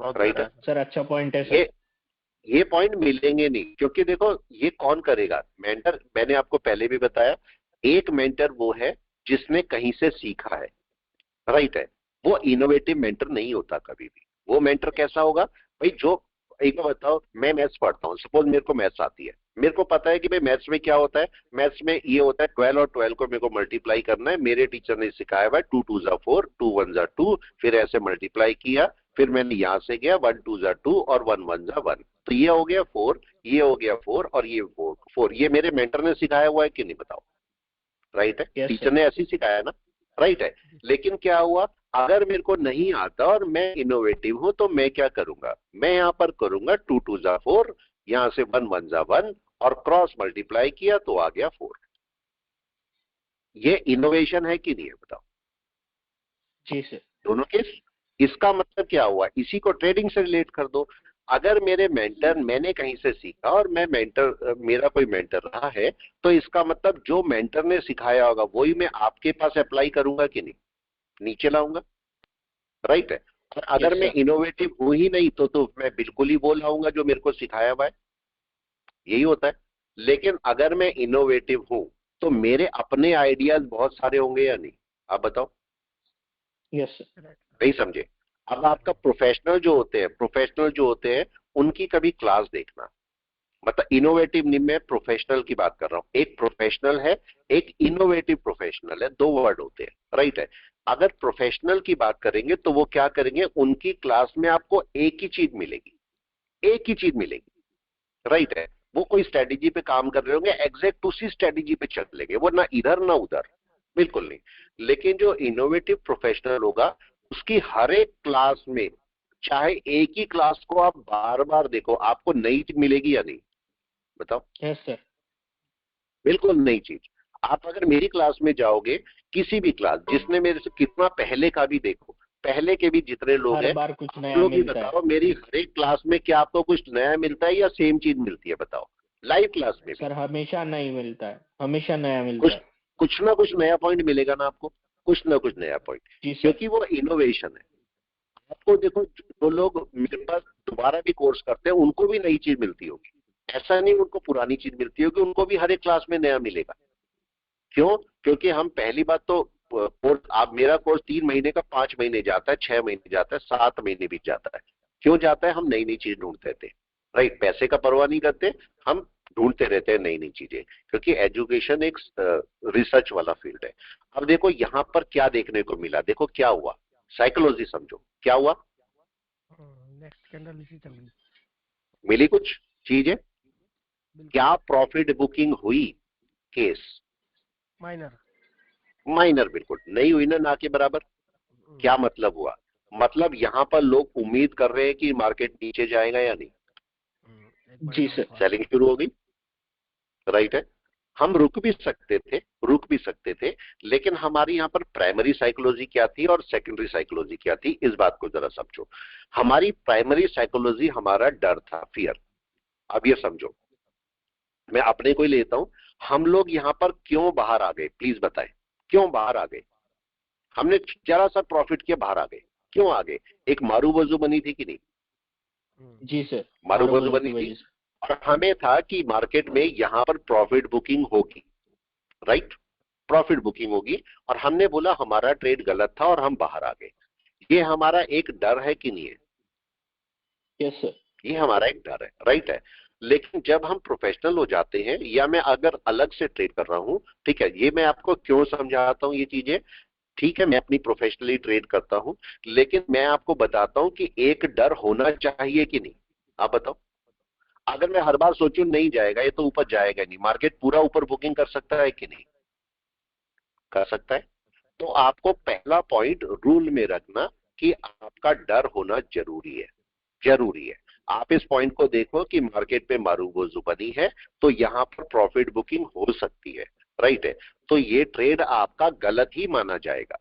बहुत राइट गहरा है। है। सर अच्छा पॉइंट है सर। ये पॉइंट मिलेंगे नहीं, क्योंकि देखो ये कौन करेगा, मेंटर, मैंने आपको पहले भी बताया, एक मेंटर वो है जिसने कहीं से सीखा है, राइट है, वो इनोवेटिव मेंटर नहीं होता कभी भी। वो मेंटर कैसा होगा भाई, जो, एक बार बताओ, मैं मैथ्स पढ़ता हूँ, सपोज मेरे को मैथ्स आती है, मेरे को पता है कि भाई मैथ्स में क्या होता है, मैथ्स में ये होता है 12 और 12 को मेरे को मल्टीप्लाई करना है, मेरे टीचर ने सिखाया हुआ है 2 2 जा 4, 2 1 जा 2, फिर ऐसे मल्टीप्लाई किया, फिर मैंने यहां से गया 1 2 जा 2 और 1 1 जा 1, तो ये हो गया 4, ये हो गया 4 और ये 4, ये मेरे मेंटर ने सिखाया हुआ है कि नहीं बताओ, राइट है, यस टीचर सर। ने ऐसे ही सिखाया ना, राइट है। लेकिन क्या हुआ, अगर मेरे को नहीं आता और मैं इनोवेटिव हूं तो मैं क्या करूंगा, मैं यहां पर करूंगा 2 2 जा 4, यहां से 1 1 जा 1 और क्रॉस मल्टीप्लाई किया तो आ गया 4, ये इनोवेशन है कि नहीं है बताओ, जी सर। दोनों केस। इसका मतलब क्या हुआ, इसी को ट्रेडिंग से रिलेट कर दो, अगर मेरे मेंटर, मैंने कहीं से सीखा और मैं मेंटर, मेरा कोई मेंटर रहा है, तो इसका मतलब जो मेंटर ने सिखाया होगा वही मैं आपके पास अप्लाई करूंगा कि नहीं, नीचे लाऊंगा, राइट है। और अगर यस मैं सर। इनोवेटिव हूं ही नहीं तो मैं बिल्कुल ही वो लाऊंगा जो मेरे को सिखाया हुआ है, यही होता है। लेकिन अगर मैं इनोवेटिव हूं तो मेरे अपने आइडियाज बहुत सारे होंगे या नहीं, आप बताओ, यस सर। नहीं समझे। अब आपका प्रोफेशनल जो होते हैं, प्रोफेशनल जो होते हैं उनकी कभी क्लास देखना, मतलब इनोवेटिव नहीं, मैं प्रोफेशनल की बात कर रहा हूं, एक प्रोफेशनल है, एक इनोवेटिव प्रोफेशनल है, दो वर्ड होते हैं, राइट है। अगर प्रोफेशनल की बात करेंगे तो वो क्या करेंगे, उनकी क्लास में आपको एक ही चीज मिलेगी, एक ही चीज मिलेगी, राइट है। वो कोई स्ट्रेटेजी पे काम कर रहे होंगे, एग्जैक्ट उसी स्ट्रेटेजी पे चलेंगे, वो ना इधर ना उधर, बिल्कुल नहीं। लेकिन जो इनोवेटिव प्रोफेशनल होगा उसकी हर एक क्लास में, चाहे एक ही क्लास को आप बार बार देखो, आपको नई चीज मिलेगी या नहीं बताओ, यस सर। बिल्कुल नई चीज। आप अगर मेरी क्लास में जाओगे, किसी भी क्लास, जिसने मेरे से कितना पहले का भी देखो, पहले के भी जितने लोग हर हैं, बार कुछ आप नया लोग ही मिलता है। बताओ, मेरी हर एक क्लास में क्या आपको कुछ नया मिलता है या सेम चीज मिलती है बताओ, लाइव क्लास में भी सर हमेशा नहीं मिलता है, हमेशा नया मिलता कुछ है। कुछ ना कुछ नया पॉइंट मिलेगा ना आपको, कुछ ना कुछ नया पॉइंट, जी सर। क्योंकि वो इनोवेशन है। आपको देखो, जो लोग मेरे पास दोबारा भी कोर्स करते हैं उनको भी नई चीज मिलती होगी, ऐसा नहीं उनको पुरानी चीज मिलती होगी, उनको भी हर एक क्लास में नया मिलेगा। क्यों? क्योंकि हम पहली बात तो कोर्स, आप मेरा कोर्स 3 महीने का 5 महीने जाता है, 6 महीने जाता है, 7 महीने भी जाता है। क्यों जाता है? हम नई नई चीज ढूंढते थे, राइट। पैसे का परवाह नहीं करते, हम ढूंढते रहते हैं नई नई चीजें, क्योंकि एजुकेशन एक रिसर्च वाला फील्ड है। अब देखो यहाँ पर क्या देखने को मिला, देखो क्या हुआ, साइकोलॉजी समझो क्या हुआ। नेक्स्ट कैंडल इसी चल रही, मिली कुछ चीजें, बिल्कुल क्या प्रॉफिट बुकिंग हुई? Case minor. माइनर, बिल्कुल नहीं हुई ना के बराबर। क्या मतलब हुआ? मतलब यहां पर लोग उम्मीद कर रहे हैं कि मार्केट नीचे जाएगा या नहीं, जी सर। सेलिंग शुरू हो गई, राइट है। हम रुक भी सकते थे, लेकिन हमारी यहां पर प्राइमरी साइकोलॉजी क्या थी और सेकेंडरी साइकोलॉजी क्या थी, इस बात को जरा समझो। हमारी प्राइमरी साइकोलॉजी हमारा डर था, फियर। अब ये समझो, मैं अपने को ही लेता हूं, हम लोग यहां पर क्यों बाहर आ गए, प्लीज बताएं, क्यों बाहर आ गए? हमने जरा सा प्रॉफिट किया, बाहर आ गए, क्यों आ गए? एक मारूबजू बनी थी कि नहीं? जी सर, मारूबजू मारूबजू बनी की थी, वजह से। और हमें था कि मार्केट में यहां पर प्रॉफिट बुकिंग होगी, राइट, प्रॉफिट बुकिंग होगी, और हमने बोला हमारा ट्रेड गलत था और हम बाहर आ गए। ये हमारा एक डर है कि नहीं है? Yes sir. ये हमारा एक डर है, राइट है। लेकिन जब हम प्रोफेशनल हो जाते हैं, या मैं अगर अलग से ट्रेड कर रहा हूं, ठीक है, ये मैं आपको क्यों समझाता हूं ये चीजें, ठीक है, मैं अपनी प्रोफेशनली ट्रेड करता हूं, लेकिन मैं आपको बताता हूं कि एक डर होना चाहिए कि नहीं। आप बताओ, अगर मैं हर बार सोचूं नहीं जाएगा ये तो ऊपर जाएगा नहीं, मार्केट पूरा ऊपर बुकिंग कर सकता है कि नहीं? कर सकता है। तो आपको पहला पॉइंट रूल में रखना कि आपका डर होना जरूरी है, जरूरी है। आप इस पॉइंट को देखो कि मार्केट पे मारूबोजू बनी है, तो यहां पर प्रॉफिट बुकिंग हो सकती है, राइट है। तो ये ट्रेड आपका गलत ही माना जाएगा,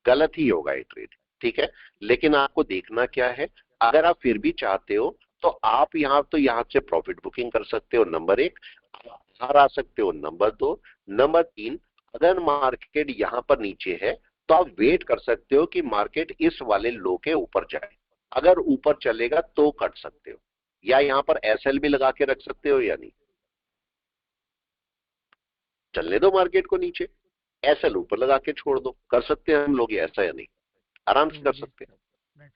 गलत ही होगा ये ट्रेड, ठीक है। लेकिन आपको देखना क्या है, अगर आप फिर भी चाहते हो तो आप यहां से प्रॉफिट बुकिंग कर सकते हो, नंबर 1। बाहर आ सकते हो, नंबर 2। नंबर 3, अगर मार्केट यहां पर नीचे है तो आप वेट कर सकते हो कि मार्केट इस वाले लो के ऊपर जाए, अगर ऊपर चलेगा तो कट सकते हो, या यहां पर एसएल भी लगा के रख सकते हो या नहीं। चलने दो मार्केट को नीचे, एसएल ऊपर लगा के छोड़ दो, कर सकते हैं हम लोग ये, ऐसा या नहीं? आराम से कर सकते हैं,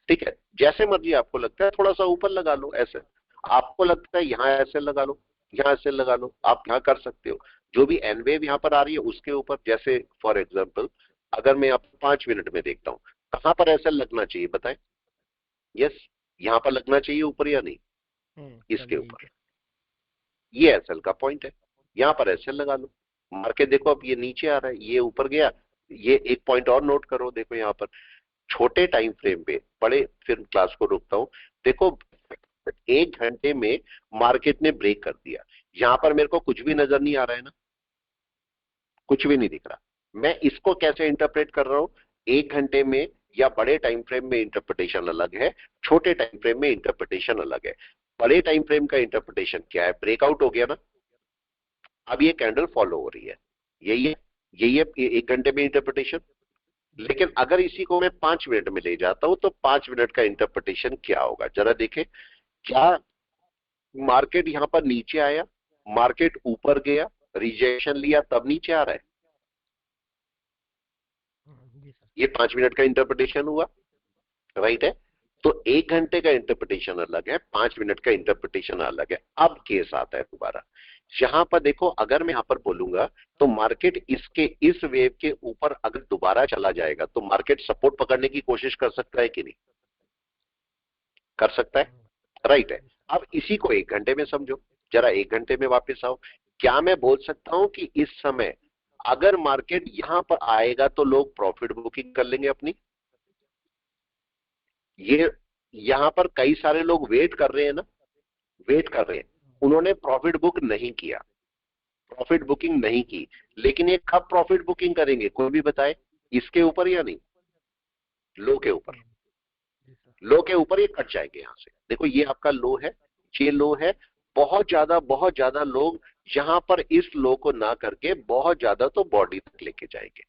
ठीक है। जैसे मर्जी आपको लगता है, थोड़ा सा ऊपर लगा लो ऐसे, आपको लगता है यहां ऐसे लगा लो, यहां ऐसे लगा लो, आप यहां कर सकते हो। जो भी एन वेव यहां पर आ रही है उसके ऊपर, जैसे फॉर एग्जांपल अगर मैं आप 5 मिनट में देखता हूं, कहां पर ऐसे लगना चाहिए बताएं? यस, यहां पर लगना चाहिए ऊपर या नहीं? इसके ऊपर, ये एसएल का पॉइंट है, यहां पर एसएल लगा लो। मार्केट देखो अब ये नीचे आ रहा है, ये ऊपर गया। ये एक पॉइंट और नोट करो, देखो यहां पर छोटे टाइम फ्रेम पे, बड़े फिर क्लास को रोकता हूं, देखो 1 घंटे में मार्केट ने ब्रेक कर दिया, यहां पर मेरे को कुछ भी नजर नहीं आ रहा है ना, कुछ भी नहीं दिख रहा। मैं इसको कैसे इंटरप्रेट कर रहा हूं? 1 घंटे में या बड़े टाइम फ्रेम में इंटरप्रिटेशन अलग है, छोटे टाइम फ्रेम में इंटरप्रिटेशन अलग है। बड़े टाइम फ्रेम का इंटरप्रिटेशन क्या है? ब्रेकआउट हो गया ना, अब ये कैंडल फॉलो हो रही है, यही है 1 घंटे में इंटरप्रिटेशन। लेकिन अगर इसी को मैं 5 मिनट में ले जाता हूं तो 5 मिनट का इंटरप्रिटेशन क्या होगा, जरा देखें। क्या मार्केट यहां पर नीचे आया, मार्केट ऊपर गया, रिजेक्शन लिया, तब नीचे आ रहा है? ये 5 मिनट का इंटरप्रिटेशन हुआ, राइट है। तो 1 घंटे का इंटरप्रिटेशन अलग है, 5 मिनट का इंटरप्रिटेशन अलग है। अब केस आता है दोबारा, यहां पर देखो, अगर मैं यहां पर बोलूंगा तो मार्केट इस वेव के ऊपर अगर दोबारा चला जाएगा तो मार्केट सपोर्ट पकड़ने की कोशिश कर सकता है कि नहीं? कर सकता है, राइट है। अब इसी को 1 घंटे में समझो, जरा 1 घंटे में वापस आओ। क्या मैं बोल सकता हूं कि इस समय अगर मार्केट यहां पर आएगा तो लोग प्रॉफिट बुकिंग कर लेंगे अपनी? ये यहां पर कई सारे लोग वेट कर रहे हैं ना, वेट कर रहे हैं, उन्होंने प्रॉफिट बुक नहीं किया, प्रॉफिट बुकिंग नहीं की, लेकिन ये कब प्रॉफिट बुकिंग करेंगे कोई भी बताए? इसके ऊपर या नहीं? लो के ऊपर, लो के ऊपर ये कट जाएंगे यहां से। देखो ये आपका लो है, ये लो है, बहुत ज्यादा लोग यहां पर इस लो को ना करके बहुत ज्यादा तो बॉडी तक लेके जाएंगे,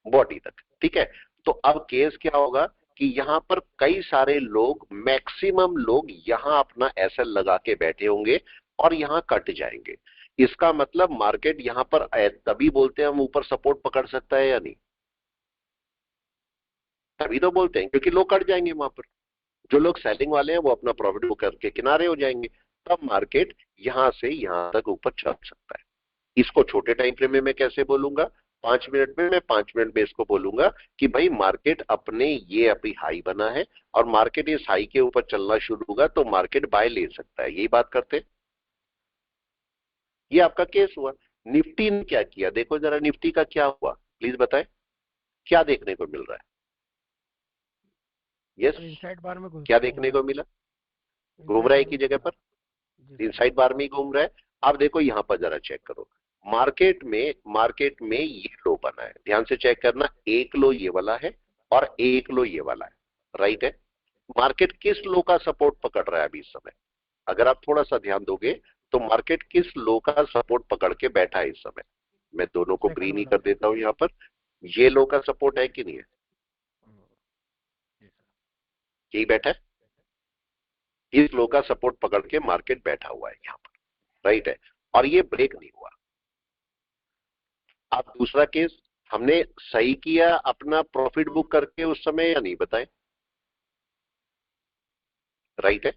बॉडी तक, ठीक है। तो अब केस क्या होगा कि यहां पर कई सारे लोग, मैक्सिमम लोग यहां अपना एसएल लगा के बैठे होंगे, और यहाँ कट जाएंगे। इसका मतलब मार्केट यहाँ पर तभी बोलते हैं हम ऊपर सपोर्ट पकड़ सकता है या नहीं, तभी तो बोलते हैं क्योंकि लोग कट जाएंगे वहां पर। जो लोग सेलिंग वाले हैं वो अपना प्रॉफिट बुक करके किनारे हो जाएंगे, तब मार्केट यहां से यहां तक ऊपर चल सकता है। इसको छोटे टाइम फ्रेम में मैं कैसे बोलूंगा, 5 मिनट में, मैं 5 मिनट में इसको बोलूंगा कि भाई मार्केट अपने ये अभी हाई बना है और मार्केट इस हाई के ऊपर चलना शुरू होगा तो मार्केट बाय ले सकता है। यही बात करते हैं। ये आपका केस हुआ। निफ्टी ने क्या किया, देखो जरा निफ्टी का क्या हुआ, प्लीज बताएं क्या देखने को मिल रहा है। यस, इनसाइड बार में क्या देखने को मिला, घूम रहा है की जगह पर, इनसाइड बार में ही घूम रहा है। आप देखो यहां पर जरा चेक करो, मार्केट में ये लो बना है, ध्यान से चेक करना, एक लो ये वाला है और एक लो ये वाला है, राइट है। मार्केट किस लो का सपोर्ट पकड़ रहा है अभी इस समय, अगर आप थोड़ा सा ध्यान दोगे तो मार्केट किस लो का सपोर्ट पकड़ के बैठा है इस समय। मैं दोनों को ग्रीन ही कर देता हूं, यहां पर ये लो का सपोर्ट है कि नहीं है, यही बैठा है, इस लो का सपोर्ट पकड़ के मार्केट बैठा हुआ है यहां पर, राइट है, और ये ब्रेक नहीं हुआ। अब दूसरा केस, हमने सही किया अपना प्रॉफिट बुक करके उस समय या नहीं, बताएं, राइट है।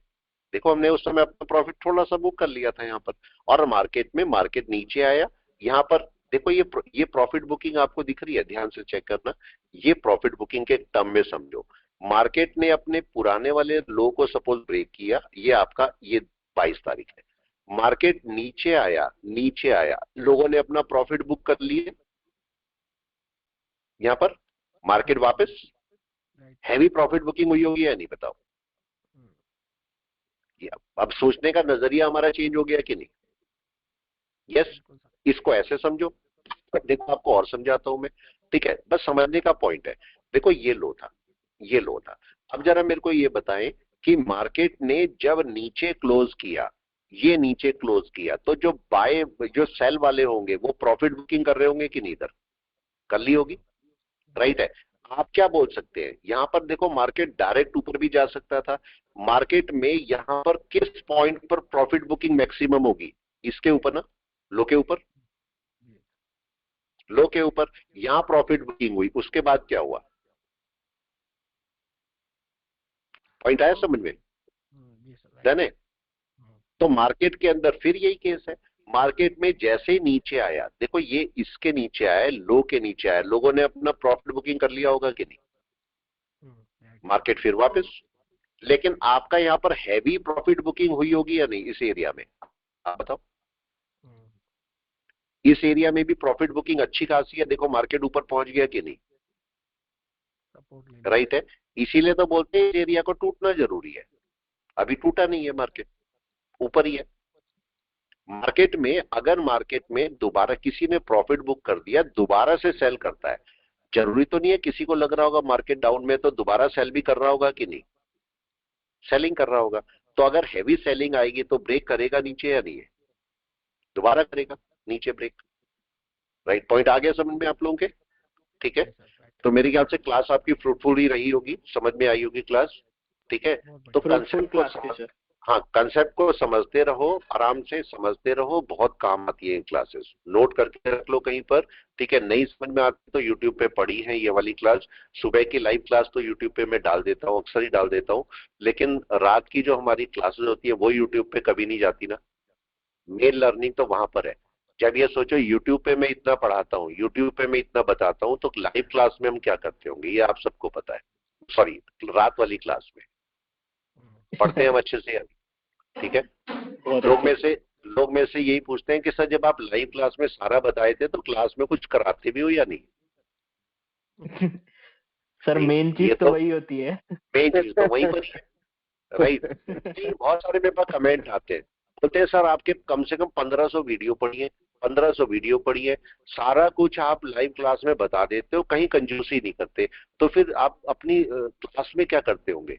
देखो हमने उस समय अपना प्रॉफिट थोड़ा सा बुक कर लिया था यहां पर, और मार्केट नीचे आया यहां पर। देखो ये प्रॉफिट बुकिंग आपको दिख रही है, ध्यान से चेक करना, ये प्रॉफिट बुकिंग के टर्म में समझो। मार्केट ने अपने पुराने वाले लो को सपोज ब्रेक किया, ये आपका ये 22 तारीख है, मार्केट नीचे आया, लोगों ने अपना प्रॉफिट बुक कर लिए, यहां पर मार्केट वापस हैवी प्रॉफिट बुकिंग हुई होगी या नहीं, बताओ। अब सोचने का नजरिया हमारा चेंज हो गया कि नहीं। यस, इसको ऐसे समझो, देखो आपको और समझाता हूं मैं, ठीक है, बस समझने का पॉइंट है। देखो ये लो था। अब जरा मेरे को ये बताएं कि मार्केट ने जब नीचे क्लोज किया, ये नीचे क्लोज किया, तो जो सेल वाले होंगे वो प्रॉफिट बुकिंग कर रहे होंगे कि नहीं, इधर कर ली होगी, राइट है। आप क्या बोल सकते हैं, यहां पर देखो मार्केट डायरेक्ट ऊपर भी जा सकता था। मार्केट में यहां पर किस पॉइंट पर प्रॉफिट बुकिंग मैक्सिमम होगी, इसके ऊपर ना, लो के ऊपर यहां प्रॉफिट बुकिंग हुई, उसके बाद क्या हुआ, पॉइंट आया समझ में, जाने। तो मार्केट के अंदर फिर यही केस है, मार्केट में जैसे ही नीचे आया, देखो ये इसके नीचे आया, लो के नीचे आया, लोगों ने अपना प्रॉफिट बुकिंग कर लिया होगा कि नहीं, मार्केट फिर वापस। लेकिन आपका यहां पर हैवी प्रॉफिट बुकिंग हुई होगी या नहीं इस एरिया में, आप बताओ। इस एरिया में भी प्रॉफिट बुकिंग अच्छी खासी है, देखो मार्केट ऊपर पहुंच गया कि नहीं, राइट है। इसीलिए तो बोलते हैं इस एरिया को टूटना जरूरी है, अभी टूटा नहीं है, मार्केट ऊपर ही है। अगर मार्केट में दोबारा किसी ने प्रॉफिट बुक कर दिया, दोबारा से सेल करता है, जरूरी तो नहीं है किसी को लग रहा होगा मार्केट डाउन में तो दोबारा सेल भी कर रहा होगा कि नहीं, सेलिंग कर रहा होगा। तो अगर हैवी सेलिंग आएगी तो ब्रेक करेगा नीचे या नहीं है, दोबारा करेगा नीचे ब्रेक, राइट। पॉइंट आ गया समझ में आप लोगों के, ठीक है। तो मेरे ख्याल से क्लास आपकी फ्रूटफुल ही रही होगी, समझ में आई होगी क्लास, ठीक है। तो कंसेप्ट को समझते रहो, आराम से समझते रहो, बहुत काम आती है क्लासेस, नोट करके रख लो कहीं पर, ठीक है। नहीं समझ में आती तो यूट्यूब पे पढ़ी है ये वाली क्लास, सुबह की लाइव क्लास तो यूट्यूब पे मैं डाल देता हूँ, अक्सर ही डाल देता हूँ, लेकिन रात की जो हमारी क्लासेस होती है वो यूट्यूब पे कभी नहीं जाती ना, मेन लर्निंग तो वहां पर है। जब ये सोचो यूट्यूब पे मैं इतना पढ़ाता हूँ, यूट्यूब पे मैं इतना बताता हूँ, तो लाइव क्लास में हम क्या करते होंगे ये आप सबको पता है, सॉरी रात वाली क्लास में पढ़ते हैं हम अच्छे से, ठीक है। लोग में से यही पूछते हैं कि सर जब आप लाइव क्लास में सारा बताए थे तो क्लास में कुछ कराते भी हो या नहीं। सर मेन चीज तो वही होती है, मेन चीज तो वही बनी है, राइट। बहुत सारे मेरे पास कमेंट आते हैं, बोलते हैं सर आपके कम से कम 1500 वीडियो पढ़िए, सारा कुछ आप लाइव क्लास में बता देते हो, कहीं कंजूसी नहीं करते, तो फिर आप अपनी क्लास में क्या करते होंगे,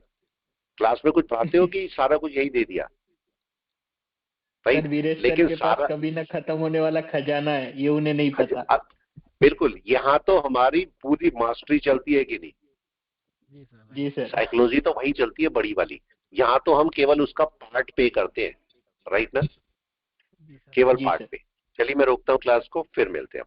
क्लास में कुछ पढ़ाते हो कि सारा कुछ यही दे दिया, राइट। लेकिन के पास कभी ना खत्म होने वाला खजाना है, ये उन्हें नहीं पता। बिल्कुल, यहाँ तो हमारी पूरी मास्टरी चलती है कि नहीं, जी सर, साइकोलॉजी तो वही चलती है बड़ी वाली, यहाँ तो हम केवल उसका पार्ट पे करते हैं, राइट ना। जी सर। केवल जी पार्ट सर। पे। चलिए मैं रोकता हूँ क्लास को, फिर मिलते हैं।